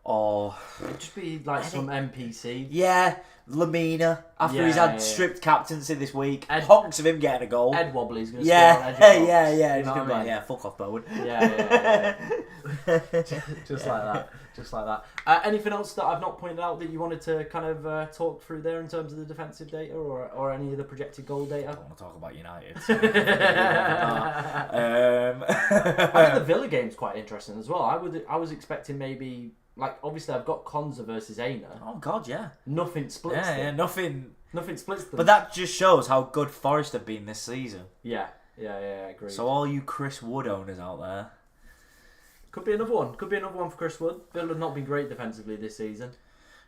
or... It'd just be like some NPC. Yeah, Lamina. After he's had stripped captaincy this week. Honks of him getting a goal. Ed Wobbly's going to score on edge of the box. Yeah. You know what I mean? Fuck off, Bowen. Yeah. Just like that. Anything else that I've not pointed out that you wanted to kind of talk through there in terms of the defensive data or any of the projected goal data? I don't want to talk about United. I think the Villa game's quite interesting as well. I was expecting maybe... Like, obviously, I've got Konza versus Aina. Oh, God, yeah. Nothing splits them. Yeah, nothing splits them. But that just shows how good Forest have been this season. Yeah, I agree. So all you Chris Wood owners out there... Could be another one. For Chris Wood. Villa have not been great defensively this season.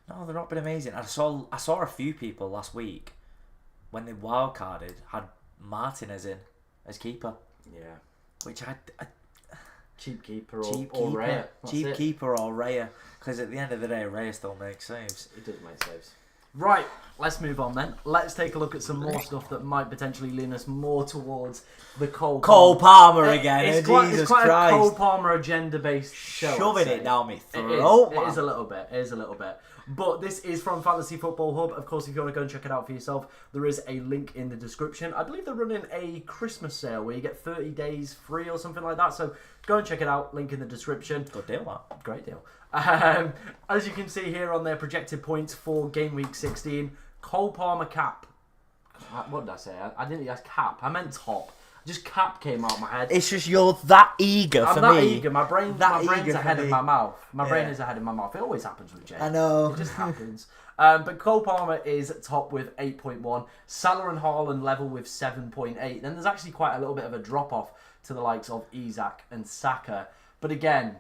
No, they've not been amazing. I saw a few people last week, when they wildcarded, had Martinez in as keeper. Yeah. Which I Cheap keeper or Raya. Cheap keeper or Raya. Because at the end of the day, Raya still makes saves. He does make saves. Right, let's move on then. Let's take a look at some more stuff that might potentially lean us more towards the Cole Palmer again. It's Jesus quite Christ. a Cole Palmer agenda-based show. Shoving it down me throat. It is a little bit. But this is from Fantasy Football Hub. Of course, if you want to go and check it out for yourself, there is a link in the description. I believe they're running a Christmas sale where you get 30 days free or something like that. So go and check it out. Link in the description. Good deal, that. Great deal. As you can see here on their projected points for Game Week 16, Cole Palmer cap. What did I say? I didn't ask cap. I meant top. Just cap came out of my head. It's just you're that eager for me. I'm that eager. My brain's ahead of my mouth. My brain is ahead of my mouth. It always happens with Jay. I know. It just happens. But Cole Palmer is top with 8.1. Salah and Haaland level with 7.8. Then there's actually quite a little bit of a drop-off to the likes of Isak and Saka. But again...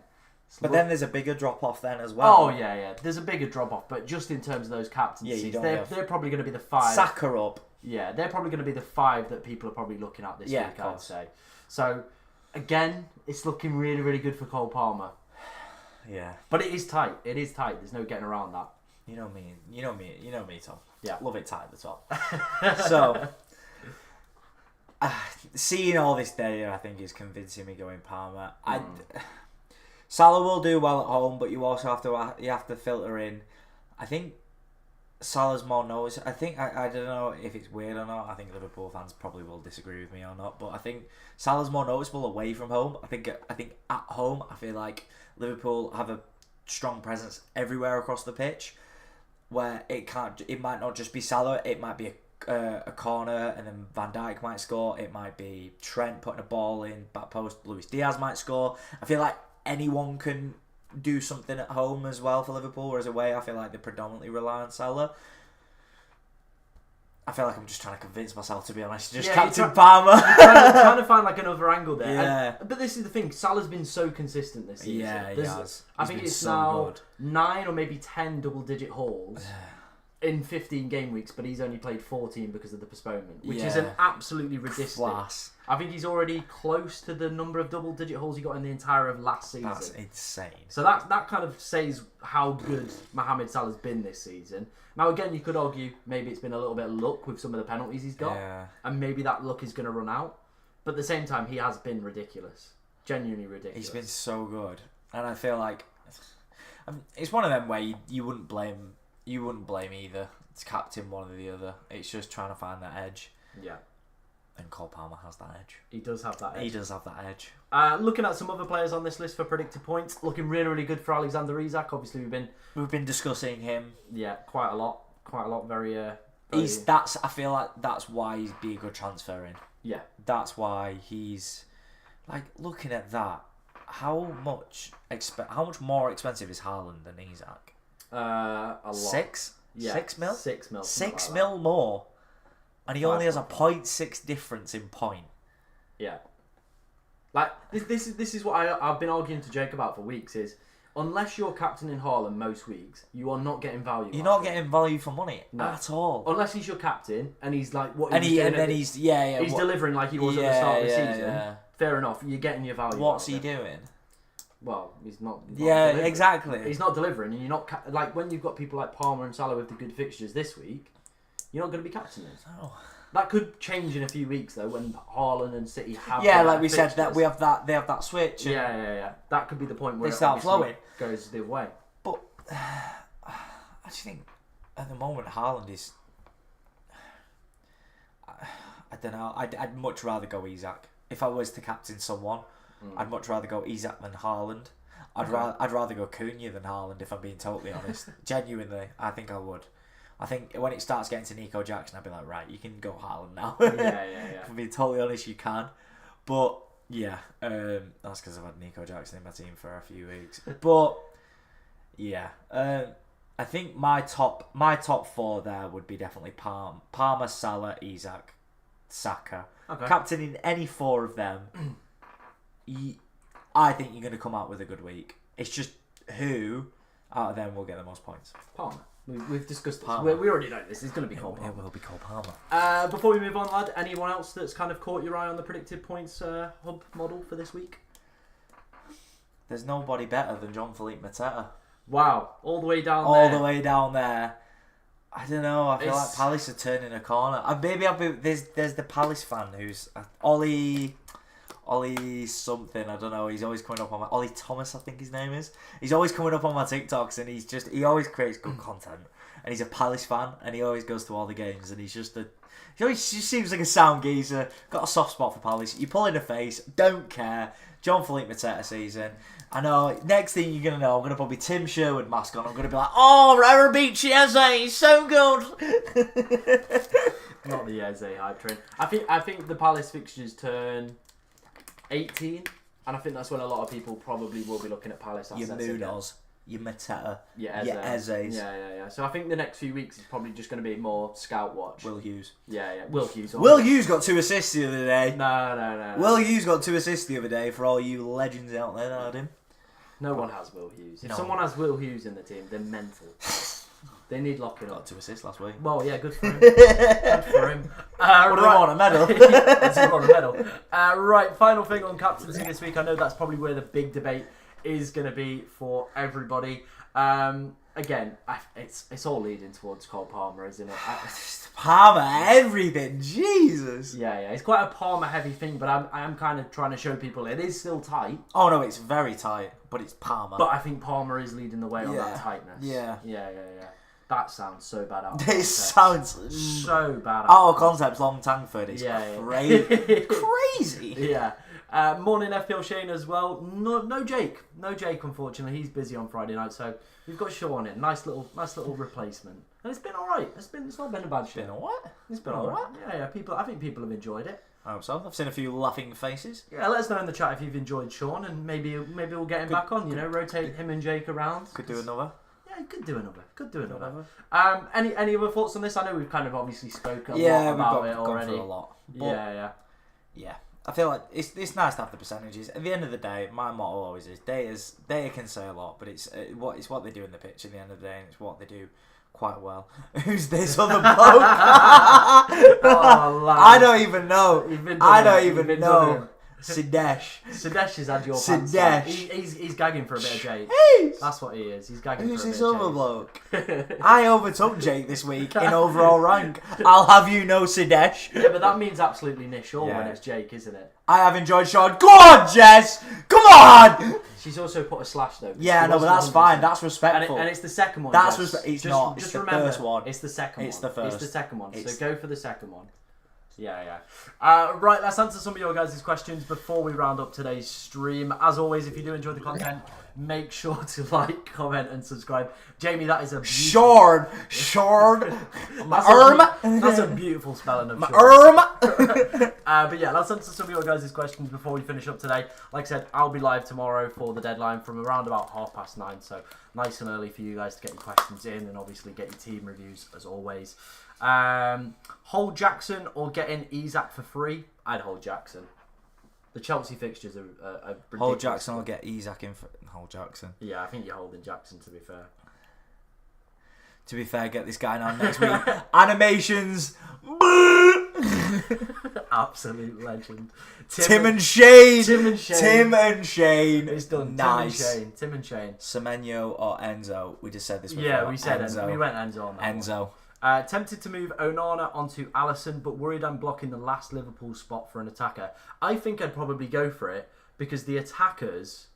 then there's a bigger drop-off then as well. Oh, yeah. There's a bigger drop-off. But just in terms of those captaincies, they're probably going to be the 5. Saka up. Yeah, they're probably going to be the 5 that people are probably looking at this week, I'd say. So, again, it's looking really, really good for Cole Palmer. Yeah. But it is tight. There's no getting around that. You know me, Tom. Yeah. Love it tight at the top. So, seeing all this data, I think, is convincing me going Palmer. Salah will do well at home, but you also have to filter in. I think Salah's more noticeable. I don't know if it's weird or not. I think Liverpool fans probably will disagree with me or not, but I think Salah's more noticeable away from home. I think at home, I feel like Liverpool have a strong presence everywhere across the pitch, where it might not just be Salah. It might be a corner and then Van Dijk might score. It might be Trent putting a ball in back post. Luis Diaz might score. I feel like anyone can do something at home as well for Liverpool, whereas away I feel like they predominantly rely on Salah. I feel like I'm just trying to convince myself, to be honest. Just Captain Palmer. trying to find like another angle there. Yeah. But this is the thing. Salah's been so consistent this season. Yeah, he has. I think it's so now good. 9 or maybe 10 double-digit hauls in 15 game weeks, but he's only played 14 because of the postponement, which is an absolutely ridiculous. Class. I think he's already close to the number of double-digit hauls he got in the entire of last season. That's insane. So that kind of says how good Mohamed Salah's been this season. Now, again, you could argue maybe it's been a little bit of luck with some of the penalties he's got, and maybe that luck is going to run out. But at the same time, he has been ridiculous. Genuinely ridiculous. He's been so good. And I feel like it's one of them where you wouldn't blame either. It's captain one or the other. It's just trying to find that edge. Yeah. And Cole Palmer has that edge. He does have that edge. He does have that edge. Looking at some other players on this list for predicted points, looking really, really good for Alexander Isak. Obviously, we've been discussing him. Yeah, quite a lot. Very. I feel like that's why he'd be a good transfer in. Yeah. That's why he's like looking at that. How much more expensive is Haaland than Isak? A lot. 6? Yeah. 6 mil? 6 mil. 6 mil more. And he only has a 0.6 difference in point. Yeah. Like, this is what I've been arguing to Jake about for weeks is, unless you're captaining Haaland most weeks, you are not getting value. You're not getting value for money at all. Unless he's your captain and he's like what he's delivering like he was at the start of the season. Yeah. Fair enough, you're getting your value. What's he doing? Well, he's not delivering. Exactly. He's not delivering, and you're not like when you've got people like Palmer and Salah with the good fixtures this week. You're not going to be captaining. Oh. That could change in a few weeks though, when Haaland and City have. Yeah, like we said, that we have that. They have that switch. Yeah. That could be the point where they start flowing. Goes the other way. But I just think at the moment Haaland is. I don't know. I'd much rather go Isak if I was to captain someone. I'd much rather go Isak than Haaland. I'd rather go Cunha than Haaland if I'm being totally honest. Genuinely, I think I would. I think when it starts getting to Nico Jackson, I'd be like, right, you can go Haaland now. Yeah. If I'm being totally honest, you can. But yeah, that's because I've had Nico Jackson in my team for a few weeks. But yeah, I think my top 4 there would be definitely Palmer, Salah, Isak, Saka. Okay. Captaining any 4 of them, I think you're going to come out with a good week. It's just who out of them will get the most points. Palmer. We've discussed this. We already know this. It's going to be Cole Palmer. It will be Cole Palmer. Before we move on, lad, anyone else that's kind of caught your eye on the predicted points hub model for this week? There's nobody better than Jean-Philippe Mateta. Wow. All the way down there. All the way down there. I don't know. I feel like Palace are turning a corner. There's the Palace fan who's Ollie something, I don't know. He's always coming up on Ollie Thomas, I think his name is. He's always coming up on my TikToks, and he always creates good content. And he's a Palace fan, and he always goes to all the games, and he always just seems like a sound geezer. Got a soft spot for Palace. You pull in the face, don't care. Jean-Philippe Mateta season. I know. Next thing you're gonna know, I'm gonna put my Tim Sherwood mask on. I'm gonna be like, oh, Rara beat Chiesa, he's so good. Not the Eze hype train. I think the Palace fixtures turn 18, and I think that's when a lot of people probably will be looking at Palace. Your Munoz, your Mateta, your Ezes. Yeah. So I think the next few weeks is probably just going to be more scout watch. Will Hughes. Yeah. Will Hughes. Will Hughes got 2 assists the other day. No. Will Hughes got 2 assists the other day for all you legends out there that had him. No one has Will Hughes. If someone has Will Hughes in the team, they're mental. They need locking up. Got 2 assists last week. Well, yeah, good for him. Good for him. What do I want, a medal? That's a medal. Right, final thing on captaincy this week. I know that's probably where the big debate is going to be for everybody. Again, it's all leading towards Cole Palmer, isn't it? Palmer, everything, Jesus. Yeah, it's quite a Palmer heavy thing, but I'm kind of trying to show people it is still tight. Oh no, it's very tight, but it's Palmer. But I think Palmer is leading the way on that tightness. Yeah. That sounds so bad out of context. It sounds so bad out of context. Long Tangford is crazy. Yeah. Morning FPL Shane as well. No Jake. No Jake, unfortunately. He's busy on Friday night, so we've got Sean in. Nice little replacement. And it's been alright. It's not been a bad show. Been alright. It's been alright. Yeah. I think people have enjoyed it. I hope so. I've seen a few laughing faces. Yeah, let us know in the chat if you've enjoyed Sean, and maybe we'll get him back on. Rotate him and Jake around. Could do another. Yeah, could do another. Any other thoughts on this? I know we've kind of obviously spoken a lot about it already. Gone through a lot. Yeah. I feel like it's nice to have the percentages. At the end of the day, my motto always is data can say a lot, but it's what they do in the pitch at the end of the day, and it's what they do quite well. Who's this other bloke? I don't even know. I don't even know. Sidesh has had your pants. He's gagging for a bit of Jake. That's what he is. He's gagging Who's for a this bit of other Jake. bloke? I overtook Jake this week in overall rank. I'll have you know, Sidesh. Yeah, but that means absolutely nishal when it's Jake, isn't it? I have enjoyed Sean. Go on, Jess. Come on. She's also put a slash though. Yeah, no, but that's fine. That's respectful. And it's the second one. That's Jess. respect. It's not. It's the first one. It's the second one. It's the first. It's the second one. So go for the second one. Yeah. Right, let's answer some of your guys' questions before we round up today's stream. As always, if you do enjoy the content, make sure to like, comment, and subscribe. Jamie, that is a Shard. That's a beautiful spelling of Shard. But yeah, let's answer some of your guys' questions before we finish up today. Like I said, I'll be live tomorrow for the deadline from around about 9:30, so nice and early for you guys to get your questions in and obviously get your team reviews as always. Hold Jackson or getting Isak for free? I'd hold Jackson. The Chelsea fixtures are ridiculous. Hold Jackson or get Isak in for... Hold Jackson. Yeah, I think you're holding Jackson, to be fair. To be fair, get this guy on next week. Animations. Absolute legend. Tim and Shane. It's done. Nice. Tim and Shane. Semenyo or Enzo? We just said this before. Yeah, we said Enzo. We went Enzo on that Enzo. Tempted to move Onana onto Alisson, but worried I'm blocking the last Liverpool spot for an attacker. I think I'd probably go for it because the attackers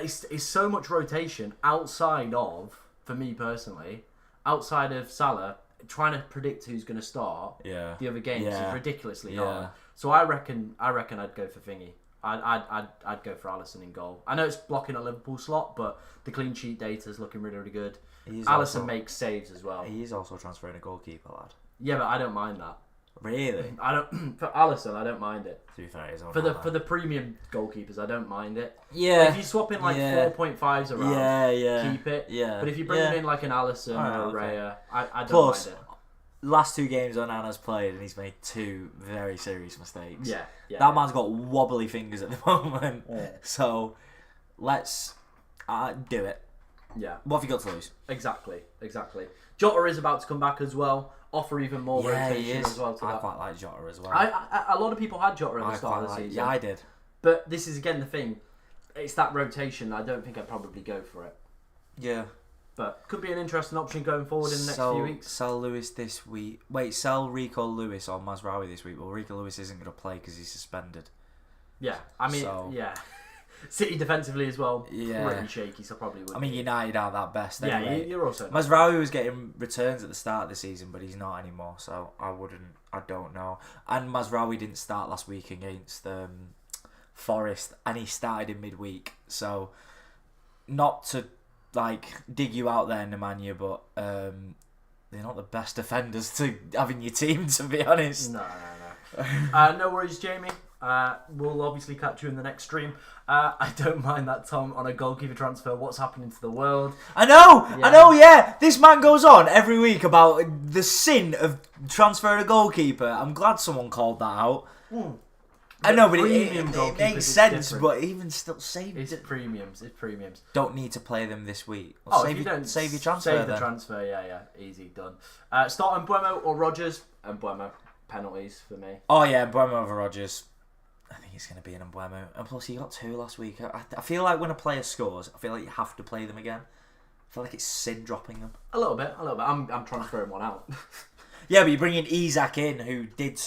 is so much rotation outside of, for me personally, outside of Salah. Trying to predict who's going to start the other games is ridiculously hard. So I reckon I'd go for Thingy. I'd go for Alisson in goal. I know it's blocking a Liverpool slot, but the clean sheet data is looking really, really good. Alisson makes saves as well. He is also transferring a goalkeeper, lad. Yeah, but I don't mind that. Really? I don't. For Alisson, I don't mind it. To be fair, he's on for the premium goalkeepers, I don't mind it. Yeah. If you swap in like 4.5s around, keep it. Yeah. But if you bring him in like an Alisson or a Raya, I don't Plus, mind it. Last 2 games Onana's played and he's made 2 very serious mistakes. Yeah. That man's got wobbly fingers at the moment. Yeah. So let's do it. Yeah. What have you got to lose? Exactly. Jota is about to come back as well. Offer even more rotation as well. I quite like Jota as well. A lot of people had Jota at the start of the season. Yeah, I did. But this is again the thing. It's that rotation. I don't think I'd probably go for it. Yeah. But could be an interesting option going forward in the next few weeks. Sell Lewis this week. Wait, sell Rico Lewis or Mazraoui this week. Well, Rico Lewis isn't going to play because he's suspended. Yeah, I mean, City defensively as well, pretty shaky, so probably wouldn't. I mean, United aren't that best anyway. Yeah, you're also... Mazraoui was getting returns at the start of the season, but he's not anymore, so I don't know. And Mazraoui didn't start last week against Forest, and he started in midweek, so not to dig you out there, Nemanja, but they're not the best defenders to have in your team, to be honest. No. No worries, Jamie. We'll obviously catch you in the next stream. I don't mind that, Tom, on a goalkeeper transfer. What's happening to the world? I know. This man goes on every week about the sin of transferring a goalkeeper. I'm glad someone called that out. I know, but it makes sense. But even still, it's premiums. Don't need to play them this week. Save your transfer. Save the transfer. Yeah, easy, done. Start Mbuemo or Rodgers? Mbuemo. Penalties for me. Oh yeah, Mbuemo over Rodgers. I think it's going to be an Mbuemo. And plus, he got 2 last week. I feel like when a player scores, I feel like you have to play them again. I feel like it's sin dropping them. A little bit. I'm transferring one out. Yeah, but you're bringing Isak in, who did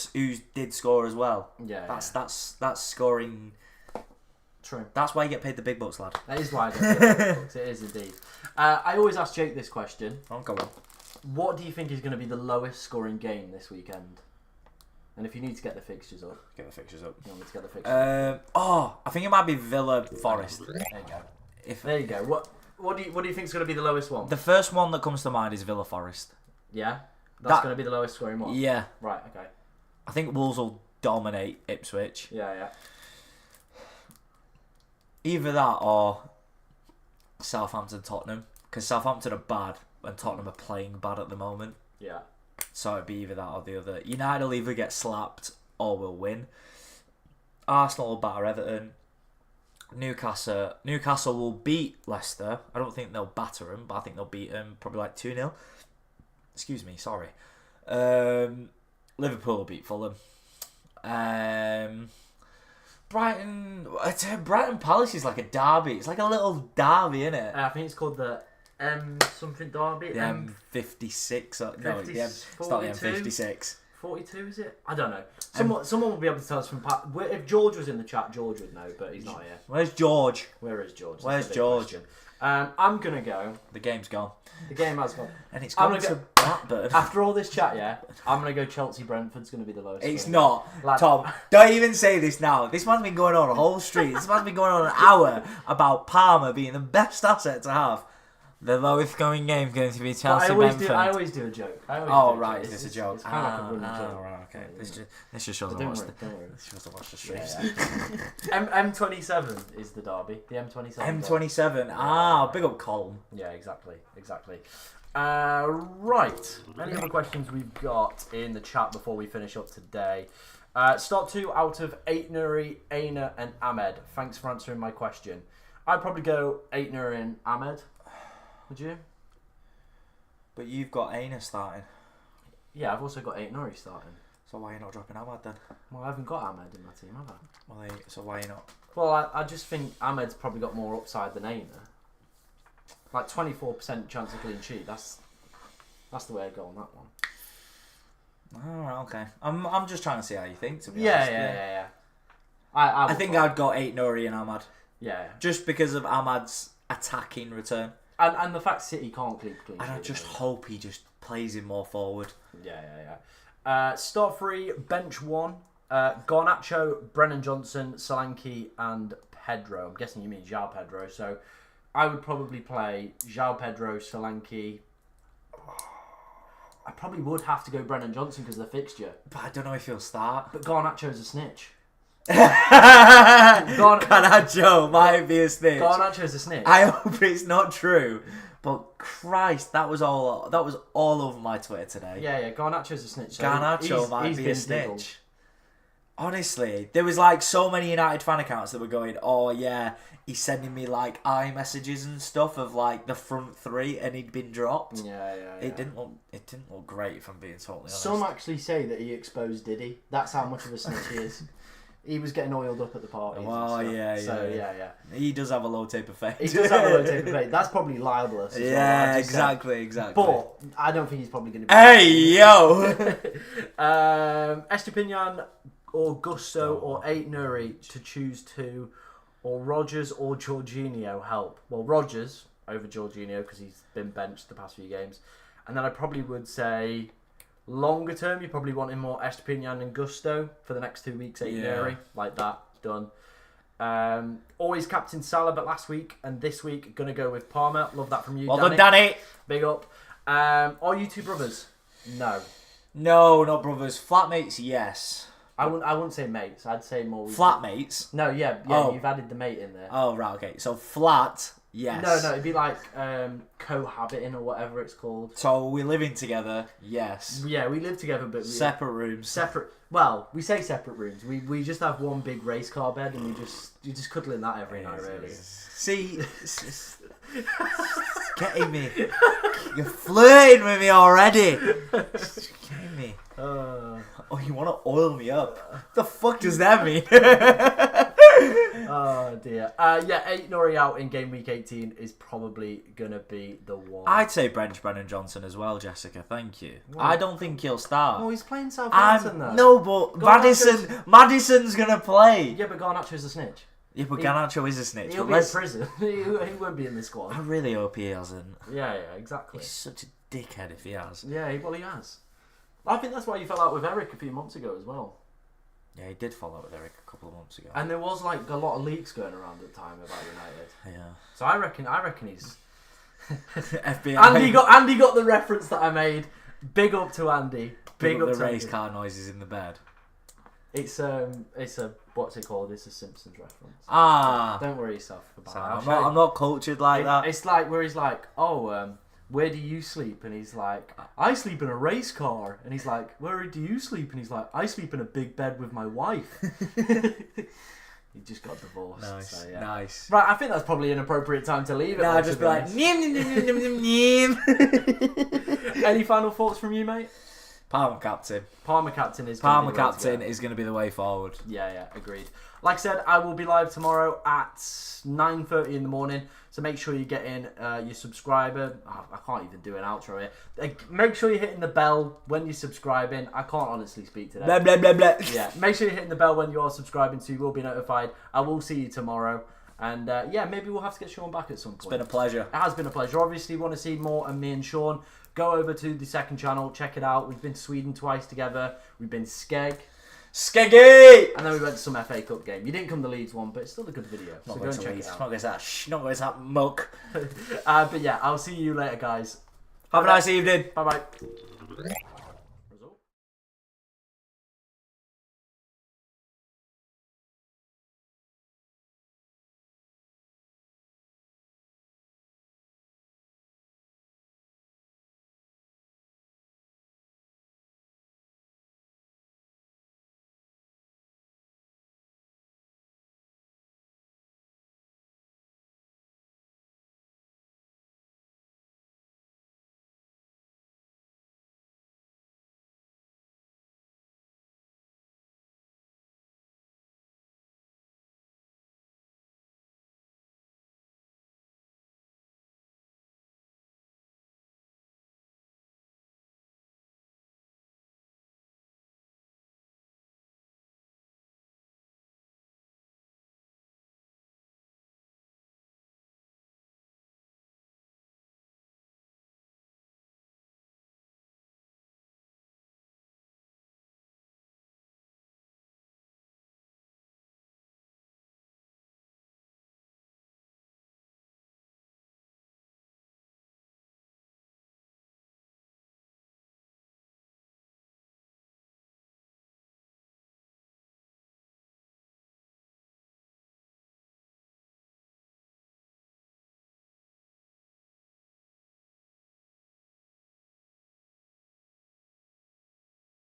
score as well. Yeah. That's scoring. True. That's why you get paid the big bucks, lad. That is why I get paid the big bucks. It is indeed. I always ask Jake this question. Oh, go on. What do you think is going to be the lowest scoring game this weekend? And if you need to get the fixtures up. Get the fixtures up. You want me to get the fixtures up? I think it might be Villa Forest. There you go. There you go. What do you think is going to be the lowest one? The first one that comes to mind is Villa Forest. Yeah? That's going to be the lowest scoring one? Yeah. Right, okay. I think Wolves will dominate Ipswich. Yeah. Either that or Southampton-Tottenham. Because Southampton are bad and Tottenham are playing bad at the moment. Yeah. So it'd be either that or the other. United will either get slapped or will win. Arsenal will batter Everton. Newcastle will beat Leicester. I don't think they'll batter them, but I think they'll beat them probably like 2-0. Excuse me, sorry. Liverpool will beat Fulham. Brighton Palace is like a derby. It's like a little derby, isn't it? I think it's called the something derby. The M56. No, it's not the M56. 42, is it? I don't know. Someone will be able to tell us from if George was in the chat, George would know, but he's not here. Where's George? Where is George? Where's George? I'm gonna go. The game's gone. The game has gone. And it's gone to Blackburn. After all this chat, yeah, I'm gonna go Chelsea. Brentford's gonna be the lowest. It's not. Tom, don't even say this now. This man's been going on a whole street. This man's been going on an hour about Palmer being the best asset to have. The lowest going game is going to be Chelsea Brentford. I always do a joke. Right, is this a joke? It's kind of like a running joke. Right, okay. This just shows I watched the streams. M27 is the derby. The M27. M27. Big up Colm. Yeah, exactly. Right. Any other questions we've got in the chat before we finish up today? Start 2 out of 8 Nuri, Aina and Ahmed. Thanks for answering my question. I'd probably go 8 Nuri and Ahmed. Would you? But you've got Aina starting. Yeah, I've also got 8 Nuri starting. So why are you not dropping Ahmed then? Well, I haven't got Ahmed in my team, have I? So why are you not? Well, I just think Ahmed's probably got more upside than Aina. Like 24% chance of clean sheet. That's the way I go on that one. Oh, okay. I'm just trying to see how you think, to be honest. Yeah. Yeah. I think I'd go 8 Nuri and Ahmad. Yeah. Just because of Ahmad's attacking return. And the fact City can't clean sheet. And I just hope he just plays him more forward. Yeah. Start 3, bench 1. Garnacho, Brennan Johnson, Solanke and Pedro. I'm guessing you mean João Pedro. So I would probably play João Pedro, Solanke. I probably would have to go Brennan Johnson because of the fixture. But I don't know if he'll start. But Garnacho's a snitch. Garnacho might be a snitch. Garnacho's a snitch. I hope it's not true. But Christ, that was all over my Twitter today. Yeah, Garnacho's a snitch. So Garnacho might be a snitch. Giggled. Honestly, there was like so many United fan accounts that were going, oh yeah, he's sending me like iMessages and stuff of like the front 3 and he'd been dropped. Yeah. It didn't look great, if I'm being totally honest. Some actually say that he exposed Diddy. That's how much of a snitch he is. He was getting oiled up at the parties. Well, yeah. He does have a low taper fade. He does have a low taper fade. That's probably libelous. Yeah, exactly. But I don't think he's probably going to be. Hey, yo! Estepinian or Gusto or 8 Nuri to choose 2, or Rodgers or Jorginho help. Well, Rodgers over Jorginho because he's been benched the past few games. And then I probably would say longer term, you probably want him more Estepinian and Gusto for the next 2 weeks, 8 Nuri. Like that, done. Always captain Salah, but last week and this week, going to go with Palmer. Love that from you, Well Danny. done, Danny. Big up. Are you 2 brothers? No. No, not brothers. Flatmates, yes. I wouldn't say mates. I'd say more. Flatmates? No, yeah. Oh. You've added the mate in there. Oh, right, okay. So flat, yes. No, it'd be like cohabiting or whatever it's called. So we're living together, yes. Yeah, we live together, but separate rooms. Well, we say separate rooms. We just have one big race car bed, and you just cuddle in that every night, really. See, it's getting me. You're flirting with me already. It's getting me. Oh, you want to oil me up? What the fuck does that mean? Oh dear. 8 Nuri out in game week 18 is probably gonna be the one. I'd say Brennan Johnson as well, Jessica. Thank you. Well, I don't think he'll start. Oh, he's playing Southampton though. No, but Madison's gonna play. Yeah, but Garnacho's a snitch. Yeah, but Garnacho is a snitch. He'll be in prison. He won't be in the squad. I really hope he hasn't. Yeah, exactly. He's such a dickhead if he has. Yeah, well, he has. I think that's why you fell out with Eric a few months ago as well. Yeah, he did fall out with Eric a couple of months ago. And there was like a lot of leaks going around at the time about United. Yeah. So I reckon he's FBI. Andy got the reference that I made. Big up to Andy. Big up the to race Andy. car noises in the bed. It's a what's it called? It's a Simpsons reference. Ah, Don't worry yourself about so that. I'm not cultured like that. It's like where he's like, oh, where do you sleep? And he's like, I sleep in a race car. And he's like, where do you sleep? And he's like, I sleep in a big bed with my wife. He just got divorced. Nice, so, yeah. nice. Right, I think that's probably an appropriate time to leave it. No, just be like, Any final thoughts from you, mate? Palmer captain. Palmer captain is Going to be the way forward. Yeah, agreed. Like I said, I will be live tomorrow at 9:30 in the morning. So make sure you get in your subscriber. Oh, I can't even do an outro here. Make sure you're hitting the bell when you're subscribing. I can't honestly speak today. Blah, blah, blah, blah. Yeah, make sure you're hitting the bell when you are subscribing so you will be notified. I will see you tomorrow. And yeah, maybe we'll have to get Sean back at some point. It's been a pleasure. It has been a pleasure. Obviously, want to see more of me and Sean, go over to the second channel, check it out. We've been to Sweden twice together. We've been Skeg. Skeggy! And then we went to some FA Cup game. You didn't come the Leeds one, but it's still a good video. So go and check it out. Not going to that muck. But yeah, I'll see you later, guys. Have a nice evening. Bye-bye.